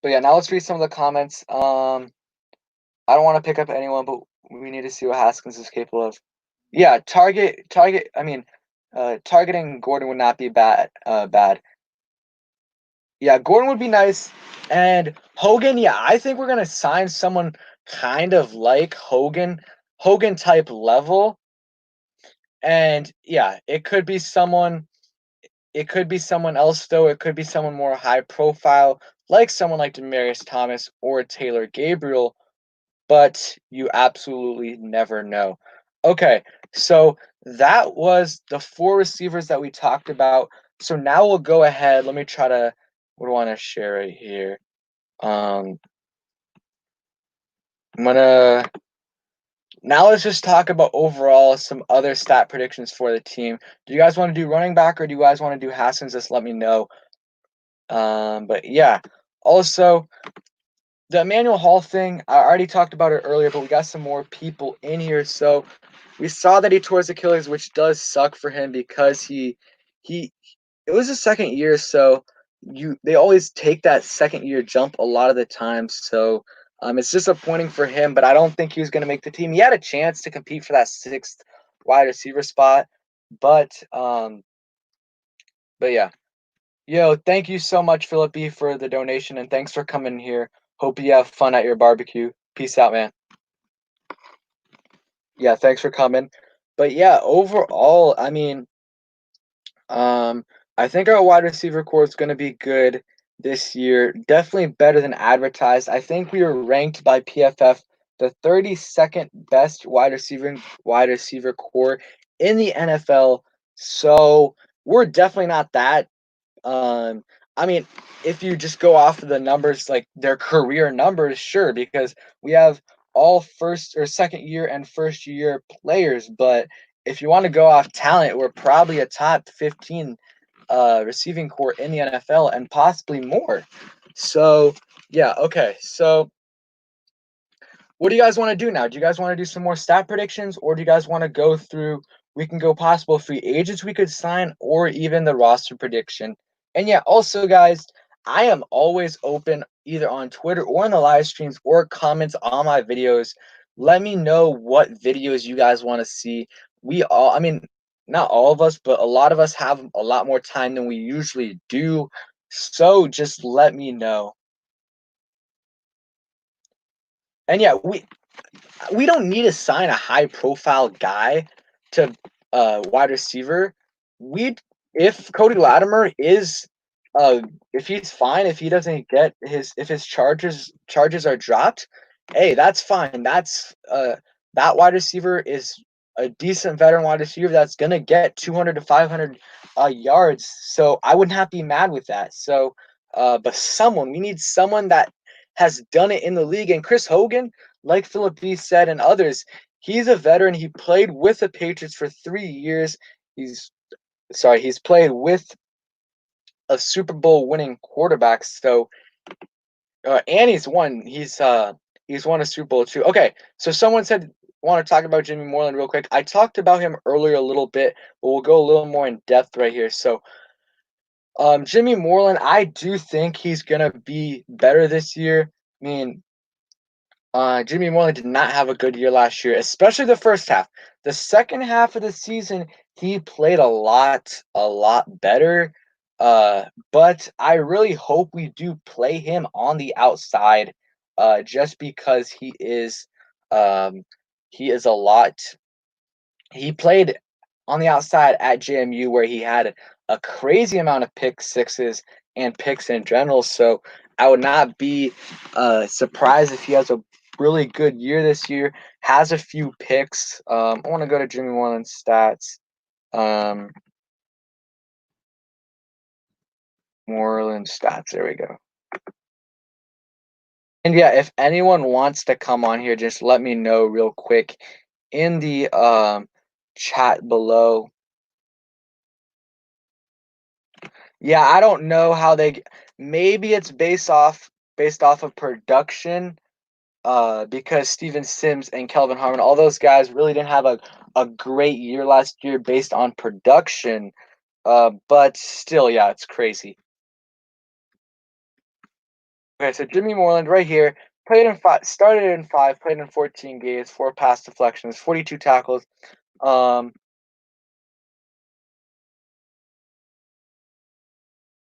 But yeah, now let's read some of the comments. I don't want to pick up anyone, but we need to see what Haskins is capable of. Yeah, target. I mean, targeting Gordon would not be bad. Yeah, Gordon would be nice. And Hogan, yeah, I think we're gonna sign someone kind of like Hogan type level. And yeah, it could be someone else though. It could be someone more high profile, like someone like Demaryius Thomas or Taylor Gabriel, but you absolutely never know. Okay, so that was the 4 receivers that we talked about. So now we'll go ahead. Let me try to what do I want to share right here? I'm gonna now let's just talk about overall some other stat predictions for the team. Do you guys want to do running back or do you guys want to do Haskins? Just let me know. But yeah. Also, the Emmanuel Hall thing, I already talked about it earlier, but we got some more people in here. So we saw that he tore his Achilles, which does suck for him because he it was his second year, so they always take that second year jump a lot of the time. So it's disappointing for him, but I don't think he was going to make the team. He had a chance to compete for that 6th wide receiver spot, but yeah. Yo, thank you so much, Philip B, for the donation, and thanks for coming here. Hope you have fun at your barbecue. Peace out, man. Yeah, thanks for coming. But yeah, overall, I mean, Um, I think our wide receiver core is going to be good this year. Definitely better than advertised. I think we were ranked by PFF the 32nd best wide receiver core in the NFL. So we're definitely not that. Um, I mean, if you just go off of the numbers, like their career numbers, sure, because we have all first or second year and first year players. But if you want to go off talent, we're probably a top 15 receiving core in the NFL and possibly more. So, yeah, okay. So, what do you guys want to do now? Do you guys want to do some more stat predictions or do you guys want to go through? We can go possible free agents we could sign or even the roster prediction. And yeah, also, guys, I am always open either on Twitter or in the live streams or comments on my videos. Let me know what videos you guys want to see. I mean, not all of us, but a lot of us have a lot more time than we usually do. So just let me know. And yeah, we don't need to sign a high profile guy to wide receiver. We if Cody Latimer is if he's fine, if he doesn't get if his charges are dropped, hey, that's fine. That wide receiver is a decent veteran wide receiver that's gonna get 200 to 500 yards. So I would not be mad with that. So but we need someone that has done it in the league. And Chris Hogan, like Philip B said and others, he's a veteran. He played with the Patriots for 3 years. He's played with a Super Bowl winning quarterback. So and he's won a Super Bowl too. Okay, so someone said want to talk about Jimmy Moreland real quick. I talked about him earlier a little bit, but we'll go a little more in depth right here. So Jimmy Moreland, I do think he's gonna be better this year. I mean, Jimmy Moreland did not have a good year last year, especially the first half. The second half of the season, he played a lot better. But I really hope we do play him on the outside, just because he is a lot. He played on the outside at JMU where he had a crazy amount of pick sixes and picks in general. So I would not be surprised if he has a really good year this year, has a few picks. I want to go to Jimmy Moreland's stats. Um, Moreland stats. There we go. And yeah, if anyone wants to come on here, just let me know real quick in the chat below. Yeah, I don't know how maybe it's based off of production, because Steven Sims and Kelvin Harmon, all those guys really didn't have a great year last year based on production. But still, yeah, it's crazy. Okay, so Jimmy Moreland right here started in 5, played in 14 games, 4 pass deflections, 42 tackles.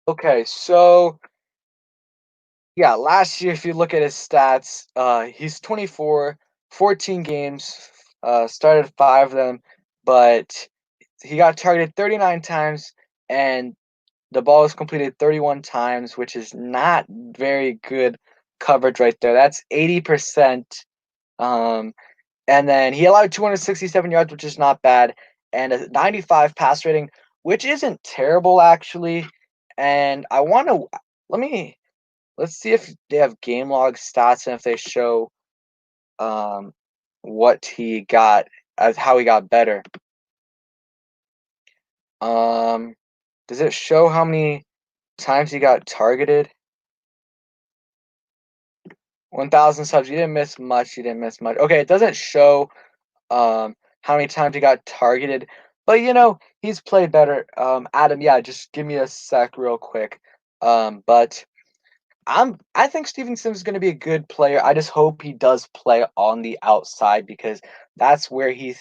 Okay, so Yeah, last year, if you look at his stats, he's 24, 14 games, started 5 of them, but he got targeted 39 times, and the ball was completed 31 times, which is not very good coverage right there. That's 80%. Um, and then he allowed 267 yards, which is not bad, and a 95 pass rating, which isn't terrible actually. And I want to let me let's see if they have game log stats and if they show um what he got as how he got better. Um, does it show how many times he got targeted? 1,000 subs. You didn't miss much. You didn't miss much. Okay, it doesn't show how many times he got targeted, but he's played better. Adam, yeah, just give me a sec real quick. But I think Steven Sims is going to be a good player. I just hope he does play on the outside because that's where he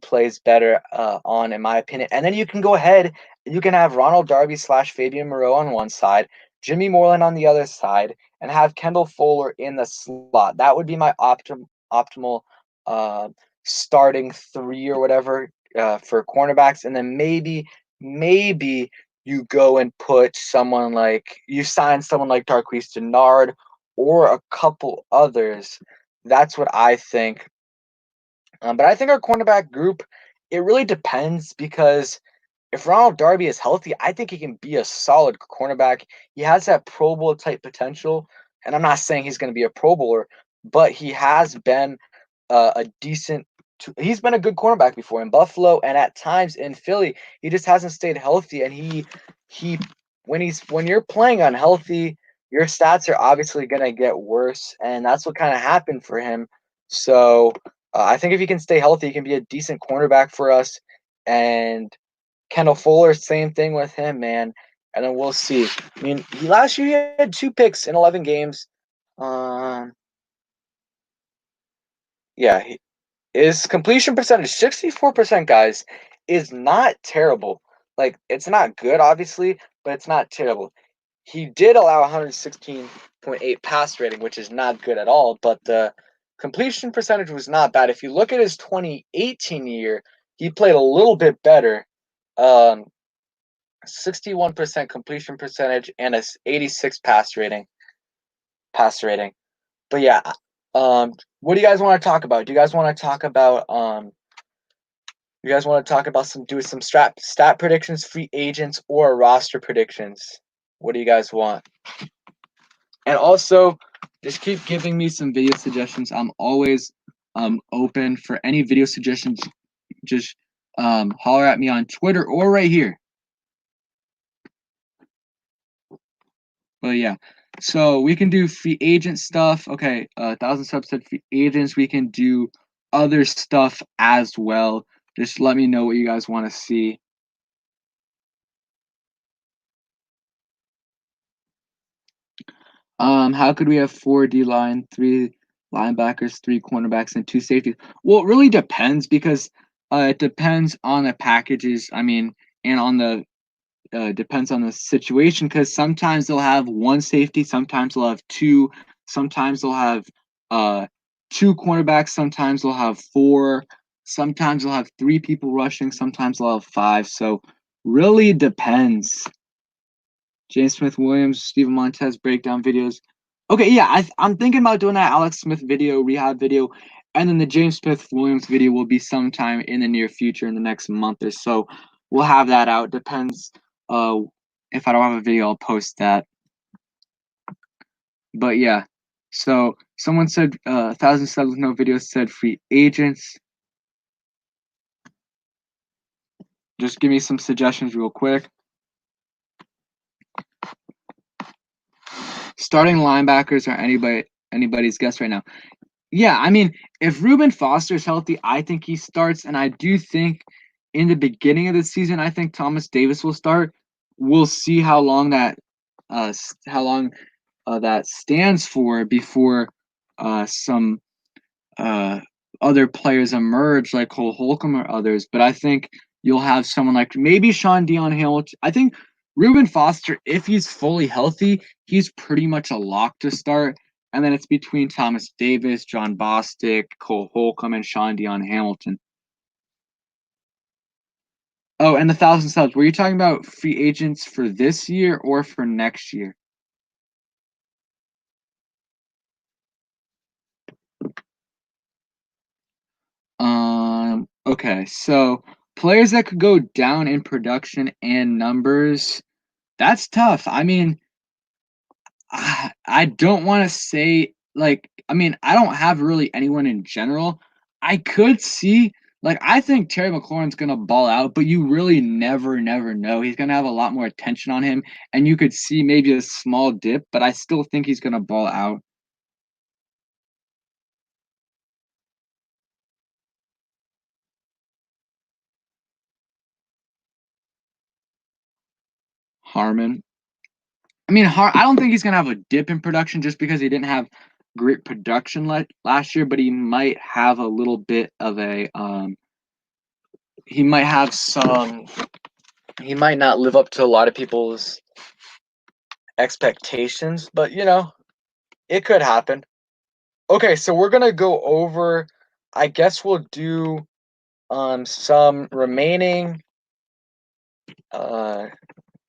plays better on, in my opinion. And then you can go ahead, you can have Ronald Darby / Fabian Moreau on one side, Jimmy Moreland on the other side, and have Kendall Fuller in the slot. That would be my optimal uh, starting three or whatever for cornerbacks, and then maybe you go and you sign someone like Darquise Denard or a couple others. That's what I think. But I think our cornerback group, it really depends because if Ronald Darby is healthy, I think he can be a solid cornerback. He has that Pro Bowl type potential, and I'm not saying he's going to be a Pro Bowler, but he has been a decent. He's been a good cornerback before in Buffalo and at times in Philly. He just hasn't stayed healthy, and he when you're playing unhealthy, your stats are obviously going to get worse, and that's what kind of happened for him. So I think if he can stay healthy, he can be a decent cornerback for us. And Kendall Fuller, same thing with him, man. And then we'll see. I mean, last year he had 2 picks in 11 games. Um, yeah, his completion percentage, 64%, guys, is not terrible. Like, it's not good, obviously, but it's not terrible. He did allow 116.8 pass rating, which is not good at all, but the completion percentage was not bad. If you look at his 2018 year, he played a little bit better. 61% completion percentage and a 86 pass rating. But yeah, what do you guys want to talk about? Do you guys want to talk about you guys want to talk about some stat predictions, free agents, or roster predictions? What do you guys want? And also, just keep giving me some video suggestions. I'm always open for any video suggestions. Just holler at me on Twitter or right here. But yeah, so we can do free agent stuff. Okay, 1,000 subs said free agents. We can do other stuff as well. Just let me know what you guys want to see. How could we have 4 D line, 3 linebackers, 3 cornerbacks, and 2 safeties? Well, it really depends because it depends on the packages. I mean, and on the depends on the situation because sometimes they'll have 1 safety, sometimes they'll have 2, sometimes they'll have 2 cornerbacks, sometimes they'll have 4, sometimes they'll have 3 people rushing, sometimes they'll have 5. So really depends. James Smith Williams, Steven Montez breakdown videos. Okay, yeah, I'm thinking about doing that Alex Smith video, rehab video, and then the James Smith Williams video will be sometime in the near future, in the next month or so. We'll have that out. Depends. If I don't have a video, I'll post that. But yeah, so someone said 1,000 subs with no video said free agents. Just give me some suggestions real quick. Starting linebackers are anybody's guess right now. Yeah, I mean, if Reuben Foster's healthy, I think he starts, and I do think in the beginning of the season, I think Thomas Davis will start. We'll see how long that stands for before some other players emerge like Cole Holcomb or others. But I think you'll have someone like maybe Sean Dion Hamilton. I think Reuben Foster, if he's fully healthy, he's pretty much a lock to start. And then it's between Thomas Davis, John Bostic, Cole Holcomb, and Sean Dion Hamilton. Oh, and the 1,000 subs. Were you talking about free agents for this year or for next year? Okay, so players that could go down in production and numbers, that's tough. I mean, I don't want to say I don't have really anyone in general. I could see I think Terry McLaurin's gonna ball out, but you really never know. He's gonna have a lot more attention on him, and you could see maybe a small dip, but I still think he's gonna ball out. Harmon. I mean, I don't think he's gonna have a dip in production just because he didn't have great production last year, but he might have a little bit of a he might have some he might not live up to a lot of people's expectations, but it could happen. Okay, so we're gonna go over. I guess we'll do some remaining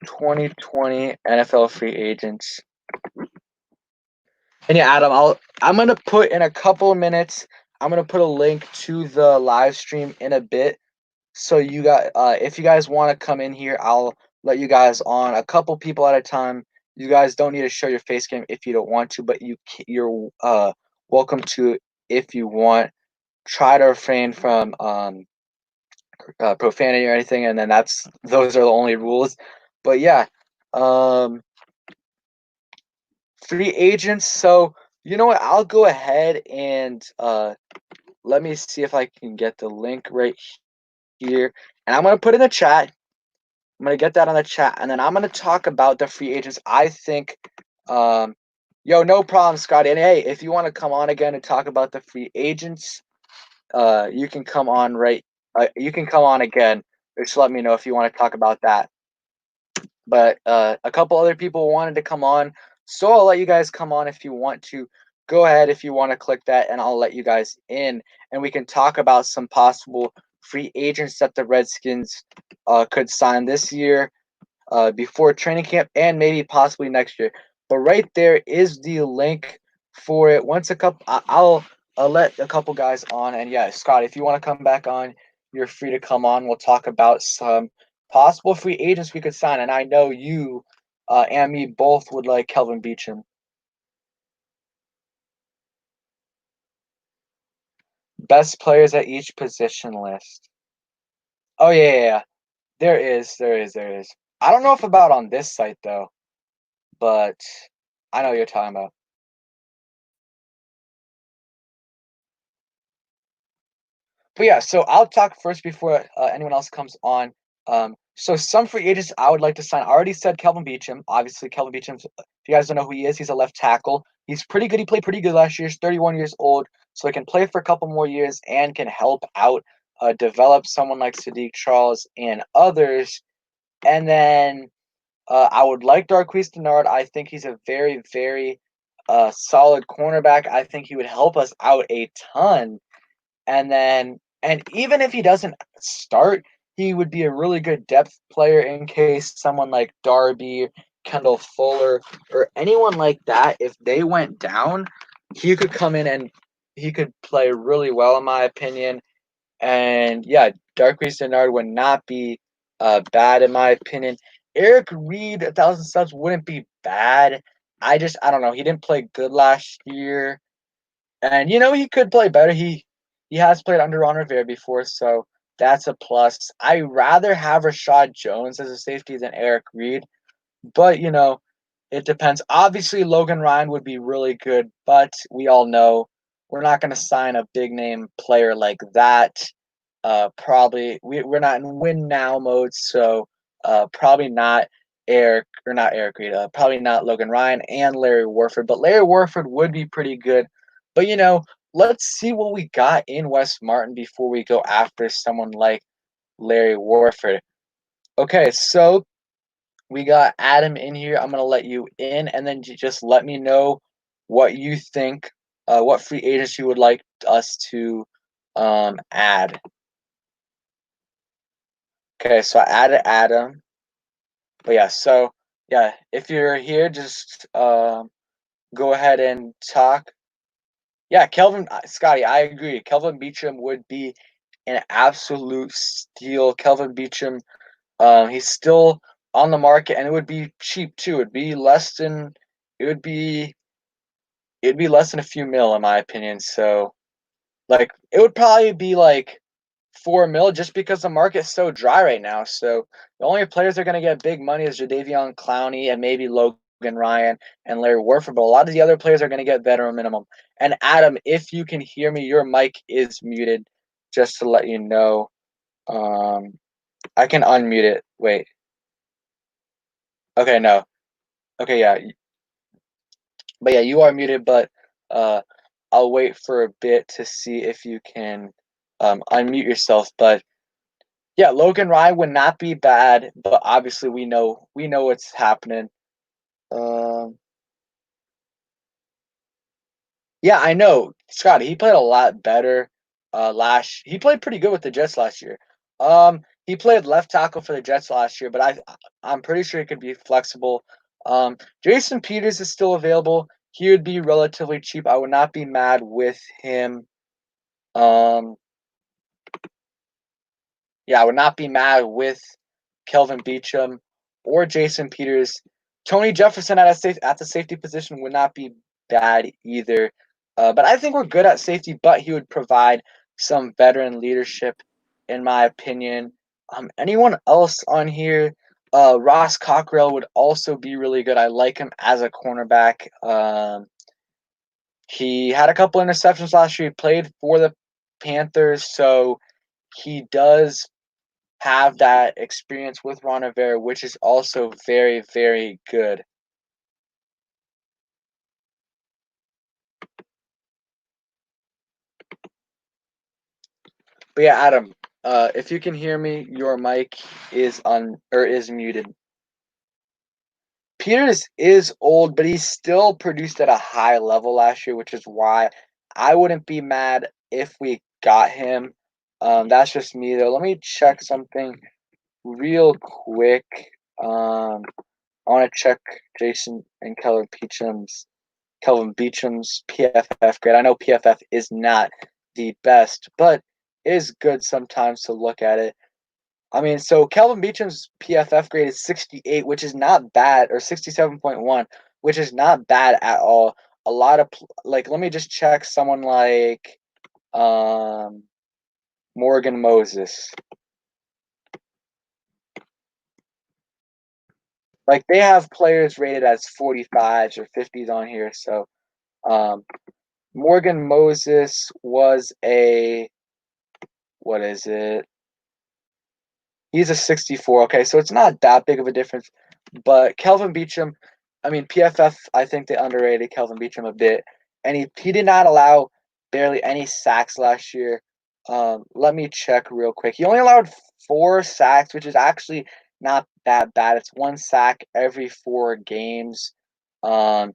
2020 NFL free agents. And yeah, Adam, I'm gonna put in a couple of minutes. I'm gonna put a link to the live stream in a bit. So you got if you guys want to come in here, I'll let you guys on a couple people at a time. You guys don't need to show your face cam if you don't want to, but you're welcome to if you want. Try to refrain from profanity or anything, and then those are the only rules. But yeah, um, free agents. So you know what? I'll go ahead and let me see if I can get the link right here, and I'm gonna put in the chat. I'm gonna get that on the chat, and then I'm gonna talk about the free agents. I think, no problem, Scotty. And hey, if you want to come on again and talk about the free agents, you can come on you can come on again. Just let me know if you want to talk about that. But a couple other people wanted to come on, so I'll let you guys come on if you want to. Go ahead if you want to click that, and I'll let you guys in, and we can talk about some possible free agents that the Redskins could sign this year before training camp and maybe possibly next year. But right there is the link for it. Once I'll let a couple guys on, and yeah, Scott, if you want to come back on, you're free to come on. We'll talk about some possible free agents we could sign, and I know you and me both would like Kelvin Beecham. Best players at each position list. Oh yeah. There is. I don't know if about on this site though, but I know what you're talking about. But yeah, so I'll talk first before anyone else comes on. So some free agents I would like to sign. I already said Kelvin Beecham. Obviously, Kelvin Beecham. If you guys don't know who he is, he's a left tackle. He's pretty good. He played pretty good last year. He's 31 years old, so he can play for a couple more years and can help out, develop someone like Sadiq Charles and others. And then I would like Darquise Dennard. I think he's a very, very solid cornerback. I think he would help us out a ton. And even if he doesn't start, he would be a really good depth player in case someone like Darby, Kendall Fuller, or anyone like that, if they went down, he could come in and he could play really well, in my opinion. And yeah, Darquise Dennard would not be bad, in my opinion. Eric Reed, 1,000 subs wouldn't be bad. I don't know. He didn't play good last year. And he could play better. He has played under Ron Rivera before, so that's a plus. I rather have Rashad Jones as a safety than Eric Reed, but it depends. Obviously, Logan Ryan would be really good, but we all know we're not going to sign a big name player like that. Probably we're not in win now mode, so probably not Eric Reed. Probably not Logan Ryan and Larry Warford, but Larry Warford would be pretty good. But let's see what we got in West Martin before we go after someone like Larry Warford. Okay, so we got Adam in here. I'm gonna let you in, and then just let me know what you think. What free agents you would like us to add. Okay, so I added Adam. But yeah, so yeah, if you're here, just go ahead and talk. Yeah, Kelvin, Scotty, I agree. Kelvin Beecham would be an absolute steal. Kelvin Beecham, he's still on the market, and it would be cheap too. It would be, it'd be less than a few mil, in my opinion. So, like, it would probably be like 4 mil just because the market's so dry right now. So the only players that are going to get big money is Jadeveon Clowney and maybe Logan Ryan and Larry Warford. But a lot of the other players are going to get veteran minimum. And Adam, if you can hear me, your mic is muted. Just to let you know, I can unmute it. Wait. Okay, no. Okay, yeah. But yeah, you are muted. But uh, I'll wait for a bit to see if you can unmute yourself. But yeah, Logan Ryan would not be bad, but obviously we know what's happening. Um, yeah, I know, Scotty. He played a lot better. He played pretty good with the Jets last year. He played left tackle for the Jets last year, but I'm pretty sure he could be flexible. Jason Peters is still available. He would be relatively cheap. I would not be mad with him. Um, Yeah, I would not be mad with Kelvin Beecham or Jason Peters. Tony Jefferson at the safety position would not be bad either. But I think we're good at safety, but he would provide some veteran leadership, in my opinion. Anyone else on here? Ross Cockrell would also be really good. I like him as a cornerback. He had a couple interceptions last year. He played for the Panthers, so he does have that experience with Ron Rivera, which is also very, very good. But yeah, Adam, if you can hear me, your mic is muted. Peters is old, but he still produced at a high level last year, which is why I wouldn't be mad if we got him. That's just me though. Let me check something real quick. I want to check Jason and Kelvin Beecham's PFF grade. I know PFF is not the best, but it is good sometimes to look at it. I mean, so Kelvin Beecham's PFF grade is 68, which is not bad, or 67.1, which is not bad at all. A lot of, like, let me just check someone like Morgan Moses. Like, they have players rated as 45s or 50s on here, so Morgan Moses was what is it? He's a 64. Okay, so it's not that big of a difference. But Kelvin Beecham, I mean, PFF, I think they underrated Kelvin Beecham a bit. And he did not allow barely any sacks last year. Let me check real quick. He only allowed 4 sacks, which is actually not that bad. It's 1 sack every 4 games. Um,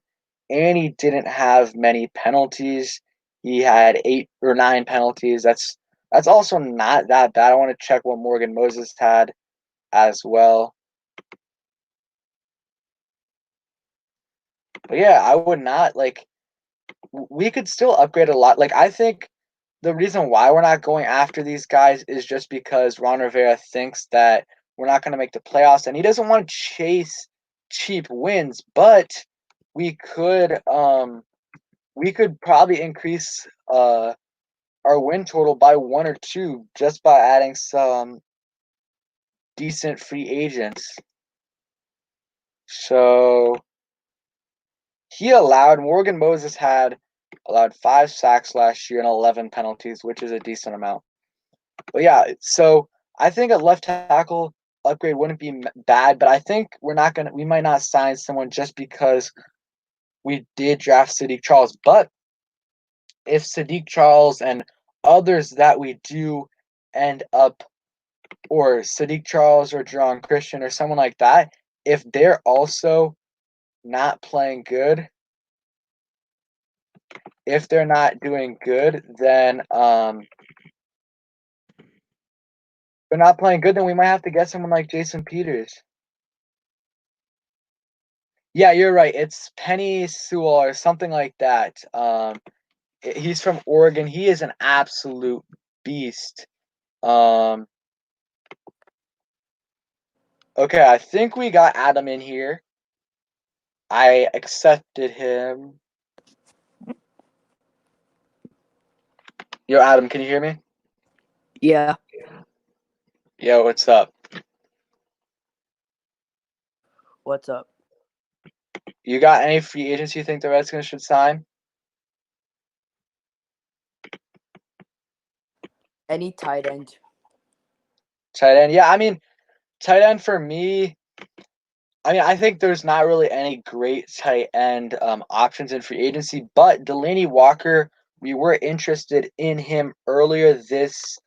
and he didn't have many penalties. He had 8 or 9 penalties. That's also not that bad. I want to check what Morgan Moses had as well. But yeah, I would not like. We could still upgrade a lot. Like, I think the reason why we're not going after these guys is just because Ron Rivera thinks that we're not going to make the playoffs, and he doesn't want to chase cheap wins. But we could probably increase our win total by 1 or 2 just by adding some decent free agents. So Morgan Moses had allowed 5 sacks last year and 11 penalties, which is a decent amount. But yeah, so I think a left tackle upgrade wouldn't be bad, but I think we might not sign someone just because we did draft Sadiq Charles. But if Sadiq Charles and others that we do end up, or Sadiq Charles or Jerron Christian or someone like that, if they're also not playing good, if they're not doing good, then they're not playing good, then we might have to get someone like Jason Peters. Yeah, you're right. It's Penny Sewell or something like that. He's from Oregon. He is an absolute beast. Okay, I think we got Adam in here. I accepted him. Yo, Adam, can you hear me? Yeah. Yo, what's up? What's up? You got any free agents you think the Redskins should sign? Any tight end. Tight end? Yeah, I mean, tight end for me, I think there's not really any great tight end options in free agency, but Delanie Walker, we were interested in him earlier this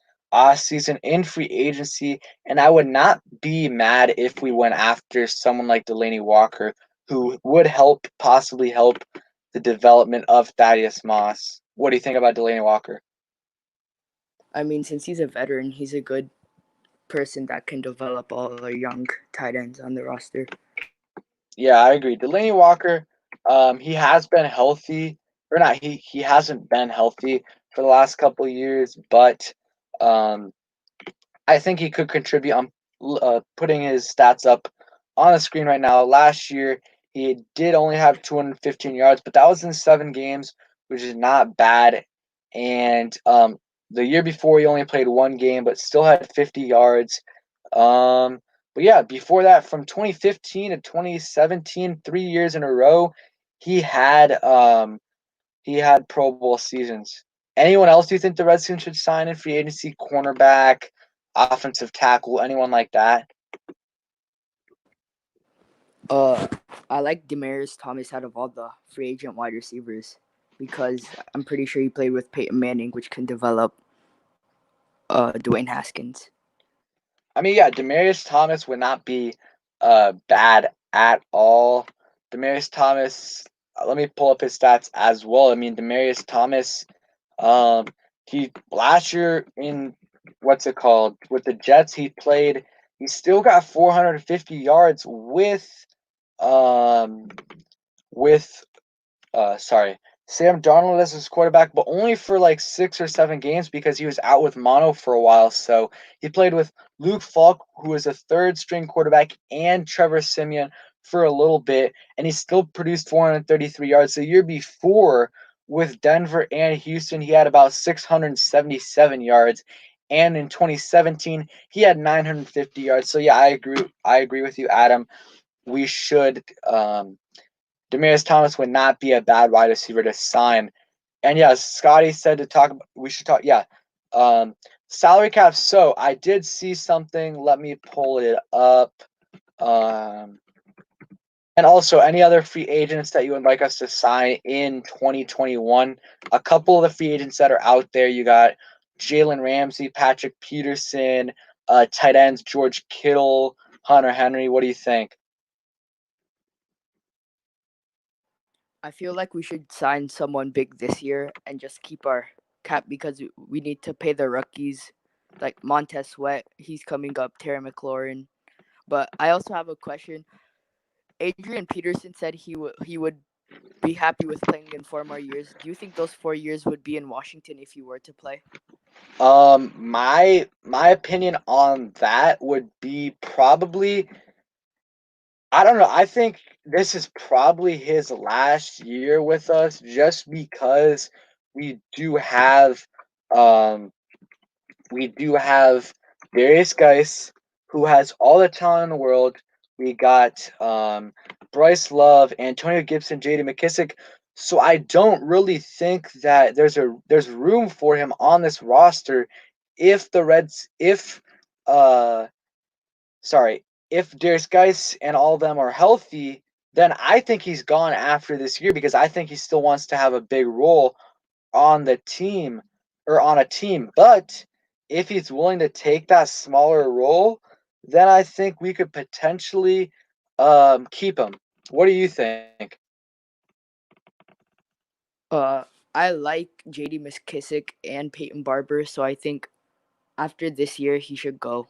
season in free agency, and I would not be mad if we went after someone like Delanie Walker, who would possibly help the development of Thaddeus Moss. What do you think about Delanie Walker? I mean, since he's a veteran, he's a good person that can develop all the young tight ends on the roster. Yeah, I agree. Delanie Walker, he has been healthy, or not. He hasn't been healthy for the last couple of years, but I think he could contribute. I'm putting his stats up on the screen right now. Last year, he did only have 215 yards, but that was in 7 games, which is not bad. And the year before, he only played 1 game, but still had 50 yards. But yeah, before that, from 2015 to 2017, 3 years in a row, he had Pro Bowl seasons. Anyone else you think the Redskins should sign in free agency? Cornerback, offensive tackle, anyone like that? I like Demaryius Thomas out of all the free agent wide receivers because I'm pretty sure he played with Peyton Manning, which can develop Dwayne Haskins. I mean, yeah, Demaryius Thomas would not be bad at all. Demaryius Thomas, let me pull up his stats as well. I mean, Demaryius Thomas, he last year in what's it called with the Jets, he still got 450 yards um with Sam Darnold as his quarterback, but only for like 6 or 7 games because he was out with mono for a while. So he played with Luke Falk, who was a third string quarterback, and Trevor Siemian for a little bit, and he still produced 433 yards. The year before with Denver and Houston, he had about 677 yards. And in 2017, he had 950 yards. So yeah, I agree with you, Adam. We should Demaryius Thomas would not be a bad wide receiver to sign. And yeah, Scotty said to talk. We should talk. Yeah, salary cap. So I did see something. Let me pull it up. And also, any other free agents that you would like us to sign in 2021? A couple of the free agents that are out there. You got Jalen Ramsey, Patrick Peterson, tight ends George Kittle, Hunter Henry. What do you think? I feel like we should sign someone big this year and just keep our cap because we need to pay the rookies like Montez Sweat. He's coming up, Terry Maclaurin. But I also have a question. Adrian Peterson said he would be happy with playing in 4 more years. Do you think those 4 years would be in Washington if you were to play? My opinion on that would be probably, I don't know. I think this is probably his last year with us, just because we do have um we do have Darius Geis, who has all the talent in the world. We got Bryce Love, Antonio Gibson, J.D. McKissick. So I don't really think that there's room for him on this roster if the Reds uh if Darius Geis and all of them are healthy, then I think he's gone after this year because I think he still wants to have a big role on the team or on a team. But if he's willing to take that smaller role, then I think we could potentially keep him. What do you think? I like JD McKissick and Peyton Barber, so I think after this year he should go.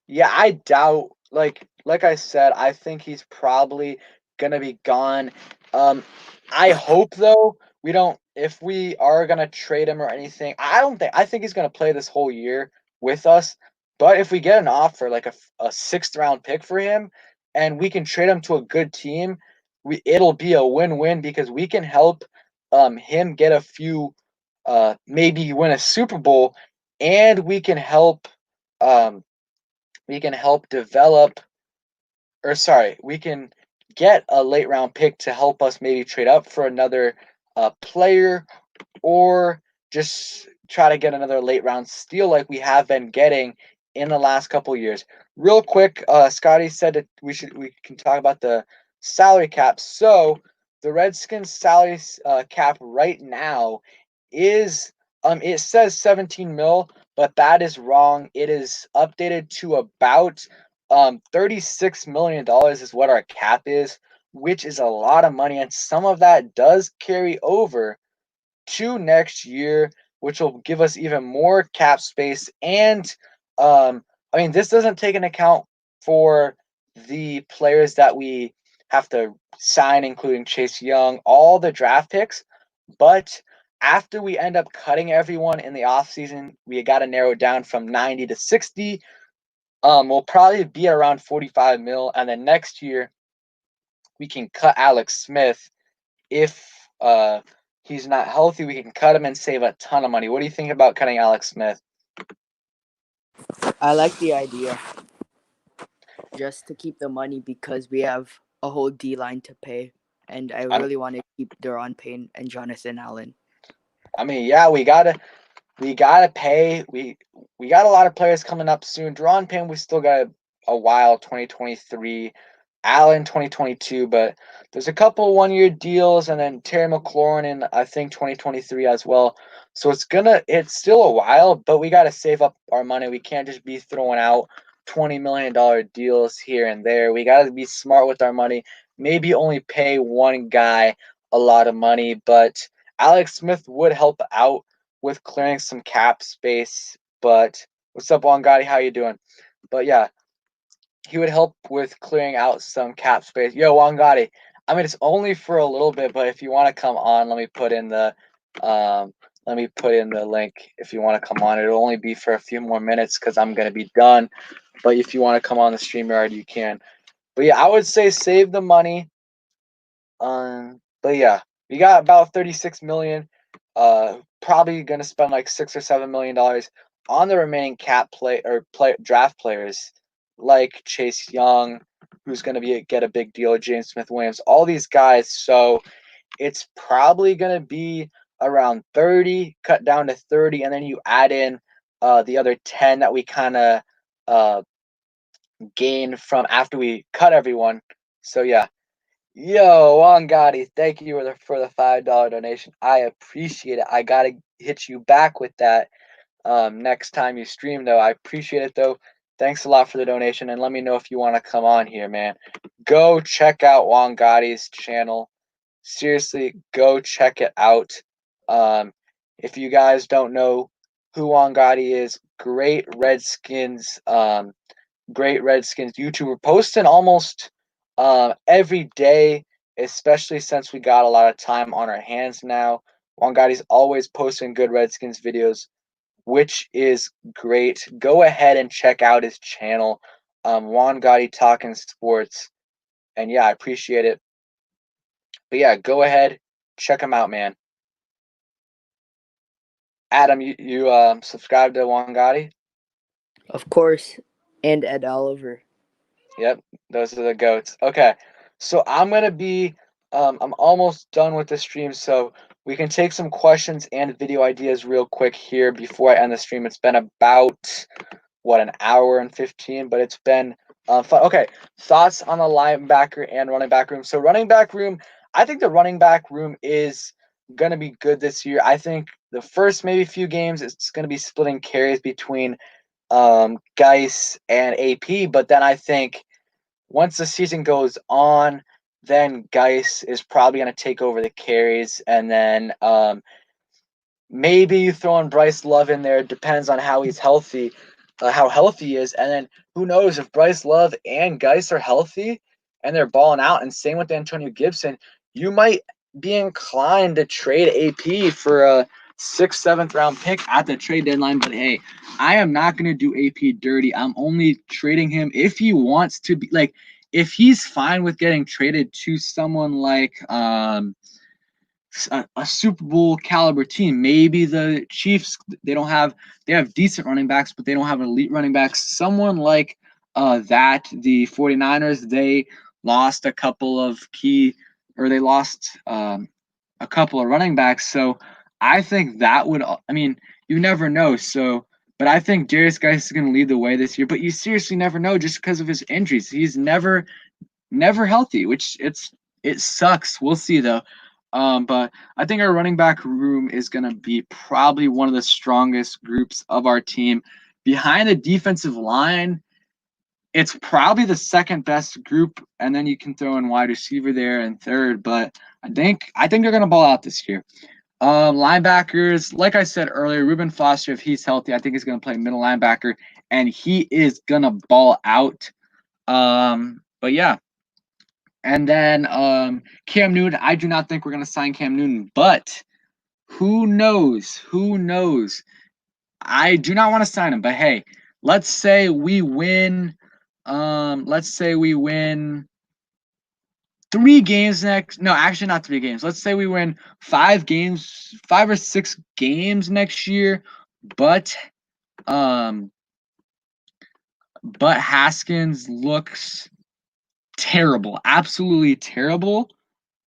Yeah, I doubt. Like I said, I think he's probably gonna be gone. Um, I hope though we don't. If we are gonna trade him or anything, I don't think. I think he's gonna play this whole year with us. But if we get an offer like a sixth round pick for him, and we can trade him to a good team, it'll be a win-win because we can help him get a few maybe win a Super Bowl, and um we can help develop, or sorry, we can get a late round pick to help us maybe trade up for another player, or just try to get another late round steal like we have been getting in the last couple years. Real quick, Scotty said that we can talk about the salary cap. So the Redskins salary cap right now is it says 17 mil, but that is wrong. It is updated to about $36 million is what our cap is, which is a lot of money, and some of that does carry over to next year, which will give us even more cap space. And I mean, this doesn't take into account for the players that we have to sign, including Chase Young, all the draft picks. But after we end up cutting everyone in the offseason, we got to narrow it down from 90 to 60. We'll probably be around 45 mil. And then next year, we can cut Alex Smith. If he's not healthy, we can cut him and save a ton of money. What do you think about cutting Alex Smith? I like the idea just to keep the money because we have a whole D line to pay, and I I'm, really want to keep Deron Payne and Jonathan Allen. I mean, yeah, we gotta pay. We got a lot of players coming up soon. Deron Payne, we still got a while. 2023, Allen 2022, but there's a couple 1 year deals, and then Terry Maclaurin in I think 2023 as well. So it's still a while, but we gotta save up our money. We can't just be throwing out $20 million deals here and there. We gotta be smart with our money. Maybe only pay one guy a lot of money, but Alex Smith would help out with clearing some cap space. But what's up, Wangati? How you doing? But yeah, he would help with clearing out some cap space. Yo, Wangati. I mean, it's only for a little bit, but if you want to come on, um, let me put in the link. If you want to come on, it'll only be for a few more minutes because I'm gonna be done. But if you want to come on the StreamYard, you can. But yeah, I would say save the money. But yeah, we got about 36 million. Probably gonna spend like $6 or $7 million on the remaining draft players like Chase Young, who's gonna get a big deal. James Smith Williams, all these guys. So it's probably gonna be around 30, cut down to 30, and then you add in the other 10 that we kind of uh gain from after we cut everyone. So yeah. Yo, Wangati, thank you for the $5 donation. I appreciate it. I gotta hit you back with that next time you stream, though. I appreciate it, though. Thanks a lot for the donation, and let me know if you want to come on here, man. Go check out Wangati's channel. Seriously, go check it out. Um, if you guys don't know who Wangati is, great Redskins YouTuber, posting almost every day, especially since we got a lot of time on our hands now. Wangati's always posting good Redskins videos, which is great. Go ahead and check out his channel, Wangati Talking Sports. And yeah, I appreciate it. But yeah, go ahead, check him out, man. Adam, you subscribe to Wangati? Of course, and Ed Oliver. Yep, those are the goats. Okay, so I'm almost done with the stream, so we can take some questions and video ideas real quick here before I end the stream. It's been about, an hour and 15, but it's been fun. Okay, thoughts on the linebacker and running back room. So running back room, I think the running back room is going to be good this year. I think the first maybe few games, it's going to be splitting carries between Geis and AP, but then I think once the season goes on, then Geis is probably going to take over the carries, and then maybe you throw in Bryce Love in there. It depends on how he's healthy, how healthy he is, and then who knows if Bryce Love and Geis are healthy and they're balling out. And same with Antonio Gibson, you might be inclined to trade AP for a 6th, 7th round pick at the trade deadline. But hey, I am not going to do AP dirty. I'm only trading him if he wants to be like, if he's fine with getting traded to someone like a Super Bowl caliber team. Maybe the Chiefs, they have decent running backs, but they don't have elite running backs. Someone like that, the 49ers, they lost a couple of they lost a couple of running backs. So I think that would, I mean, you never know. So, but I think Darius Geis is going to lead the way this year. But you seriously never know just because of his injuries. He's never healthy, which it sucks. We'll see though. But I think our running back room is going to be probably one of the strongest groups of our team. Behind the defensive line, it's probably the second best group, and then you can throw in wide receiver there and third. But I think they're going to ball out this year. Linebackers, like I said earlier, Reuben Foster, if he's healthy, I think he's going to play middle linebacker, and he is going to ball out. But yeah. And then Cam Newton, I do not think we're going to sign Cam Newton, but who knows? Who knows? I do not want to sign him, but hey, let's say we win 3 games next. No, actually not 3 games. Let's say we win 5 games, 5 or 6 games next year, but Haskins looks terrible, absolutely terrible.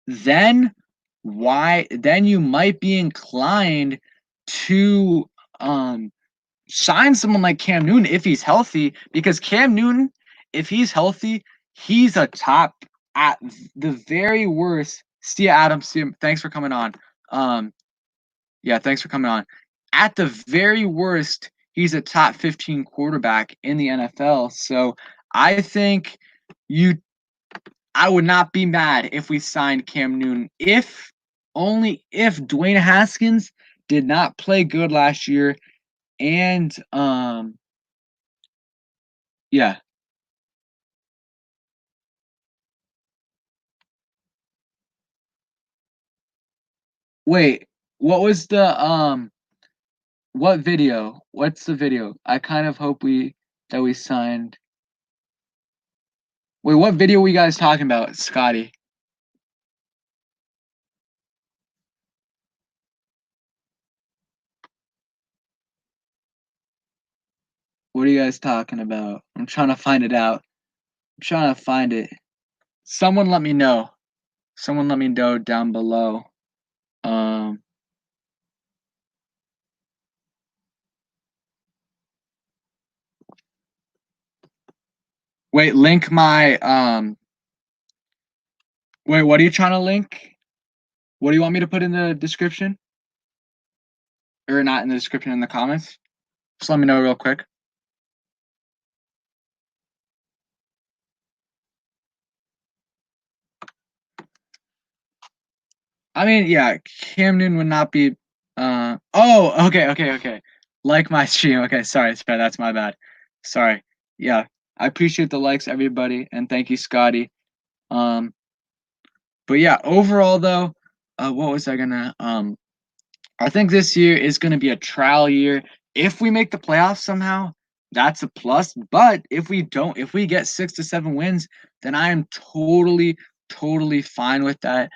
Then you might be inclined to sign someone like Cam Newton if he's healthy, because Cam Newton, if he's healthy, he's a top, at the very worst. See ya, Adam. See ya. Thanks for coming on. Yeah, thanks for coming on. At the very worst, he's a top 15 quarterback in the NFL. So I think I would not be mad if we signed Cam Newton, only if Dwayne Haskins did not play good last year, and yeah. Wait, what was the what video? What's the video? I kind of hope that we signed. Wait, what video were you guys talking about, Scotty? What are you guys talking about? I'm trying to find it out. I'm trying to find it. Someone let me know. Someone let me know down below. Wait, link my wait, what are you trying to link? What do you want me to put in the description? Or not in the description, in the comments? Just let me know real quick. I mean, yeah, Cam Newton would not be okay. Like my stream. Okay, sorry, that's my bad. Sorry. Yeah. I appreciate the likes, everybody, and thank you, Scotty. But yeah, overall though, what was I gonna I think this year is gonna be a trial year. If we make the playoffs somehow, that's a plus. But if we don't, if we get 6 to 7 wins, then I am totally fine with that.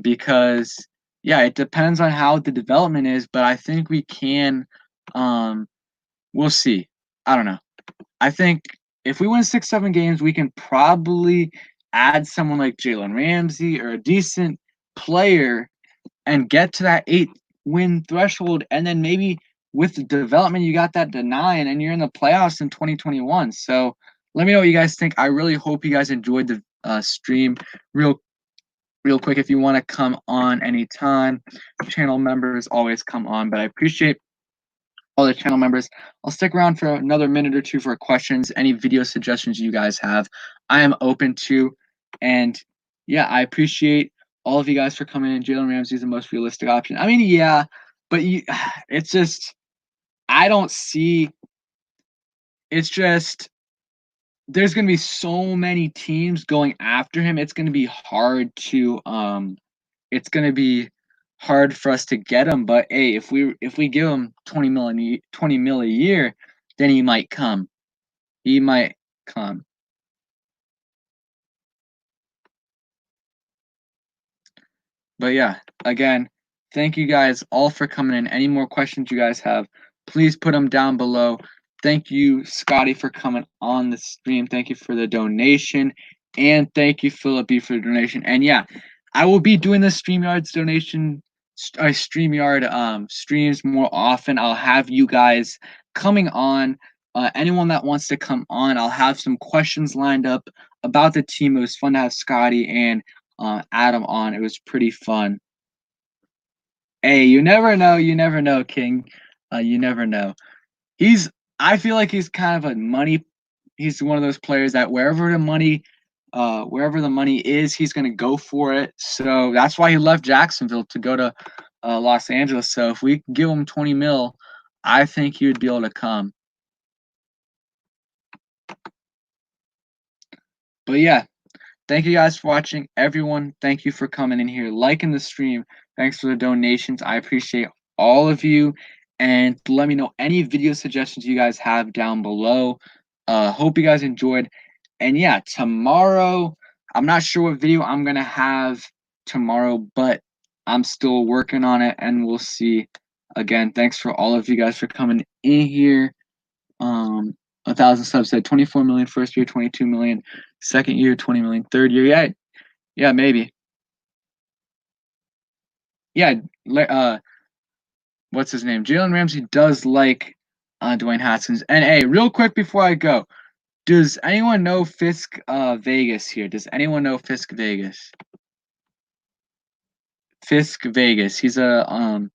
Because yeah, it depends on how the development is, but I think we can. We'll see. I don't know. I think if we win 6, 7 games, we can probably add someone like Jalen Ramsey or a decent player and get to that 8-win threshold, and then maybe with the development, you got that to 9, and you're in the playoffs in 2021. So let me know what you guys think. I really hope you guys enjoyed the stream. Real quick, if you want to come on anytime, channel members always come on, but I appreciate all the channel members. I'll stick around for another minute or two for questions, any video suggestions you guys have. I am open to, and yeah, I appreciate all of you guys for coming in. Jalen Ramsey is the most realistic option. I mean, yeah, but it's just I don't see. It's just there's going to be so many teams going after him. It's going to be hard to it's going to be hard for us to get him, but hey, if we give him 20 mil a year, then he might come. He might come. But yeah, again, thank you guys all for coming in. Any more questions you guys have, please put them down below. Thank you, Scotty, for coming on the stream. Thank you for the donation. And thank you, Philip B, for the donation. And yeah, I will be doing the StreamYard's donation, StreamYard streams more often. I'll have you guys coming on. Anyone that wants to come on, I'll have some questions lined up about the team. It was fun to have Scotty and Adam on. It was pretty fun. Hey, you never know, King. You never know. I feel like he's kind of he's one of those players that wherever the money is, he's gonna go for it. So that's why he left Jacksonville to go to Los Angeles. So if we give him 20 mil, I think he would be able to come. But yeah, thank you guys for watching. Everyone, thank you for coming in here, liking the stream. Thanks for the donations. I appreciate all of you. And let me know any video suggestions you guys have down below. Hope you guys enjoyed. And yeah, tomorrow, I'm not sure what video I'm going to have tomorrow, but I'm still working on it, and we'll see. Again, thanks for all of you guys for coming in here. 1,000 subs said 24 million first year, 22 million second year, 20 million third year. Yeah, maybe. Yeah, what's his name? Jalen Ramsey does like Dwayne Haskins. And hey, real quick before I go, does anyone know Fisk Vegas here? Does anyone know Fisk Vegas? Fisk Vegas. He's a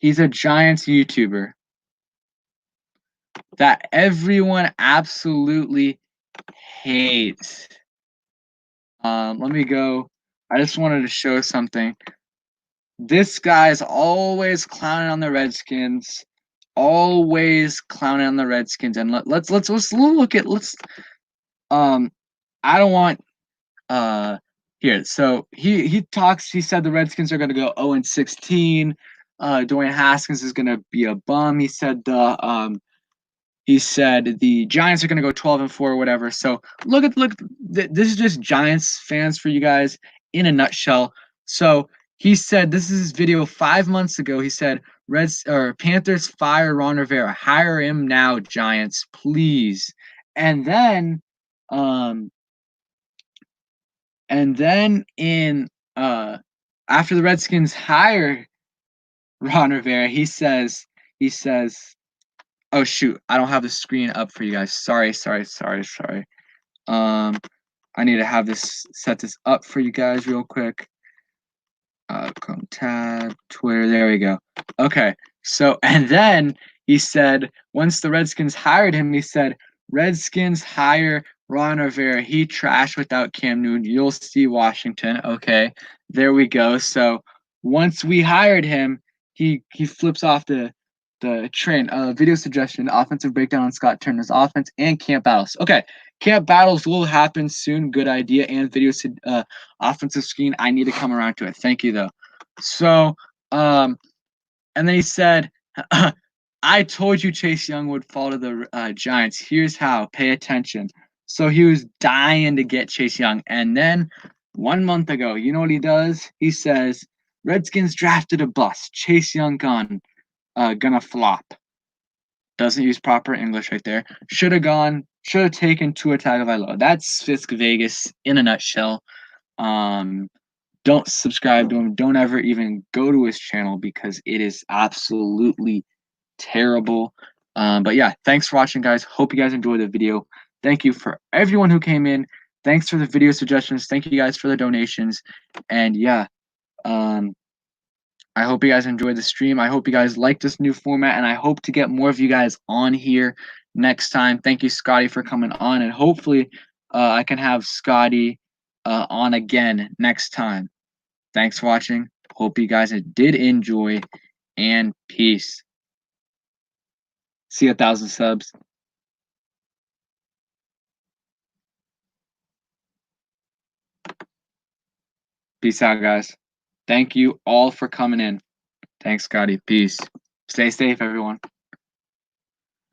Giants YouTuber that everyone absolutely hates. Let me go. I just wanted to show something. This guy's always clowning on the Redskins. Always clowning on the Redskins. And let's look at I don't want here. So he said the Redskins are gonna go 0-16. Dwayne Haskins is gonna be a bum. He said the Giants are gonna go 12-4 or whatever. So this is just Giants fans for you guys in a nutshell. So he said, this is his video 5 months ago. He said, Panthers fire Ron Rivera. Hire him now, Giants, please. And then in after the Redskins hire Ron Rivera, he says, oh shoot, I don't have the screen up for you guys. Sorry. I need to have this set this up for you guys real quick. Chrome tab, Twitter, there we go. Okay, so and then he said once the Redskins hired him, he said, Redskins hire Ron Rivera. He trashed without Cam Newton. You'll see Washington. Okay, there we go. So once we hired him, he flips off the train. Video suggestion: offensive breakdown on Scott Turner's offense and camp battles. Okay, camp battles will happen soon. Good idea. And video offensive screen. I need to come around to it. Thank you though. So and then he said, I told you Chase Young would fall to the Giants. Here's how. Pay attention. So he was dying to get Chase Young. And then 1 month ago, you know what he does? He says, Redskins drafted a bust. Chase Young gone. Gonna flop. Doesn't use proper English right there. Should have taken Tua Tagovailoa. That's Fisk Vegas in a nutshell. Don't subscribe to him. Don't ever even go to his channel because it is absolutely terrible. But yeah, thanks for watching, guys. Hope you guys enjoyed the video. Thank you for everyone who came in. Thanks for the video suggestions. Thank you guys for the donations. And yeah, I hope you guys enjoyed the stream. I hope you guys like this new format, and I hope to get more of you guys on here next time. Thank you, Scotty, for coming on, and hopefully I can have Scotty on again next time. Thanks for watching. Hope you guys did enjoy, and peace. See 1,000 subs. Peace out, guys. Thank you all for coming in. Thanks, Scotty. Peace. Stay safe, everyone.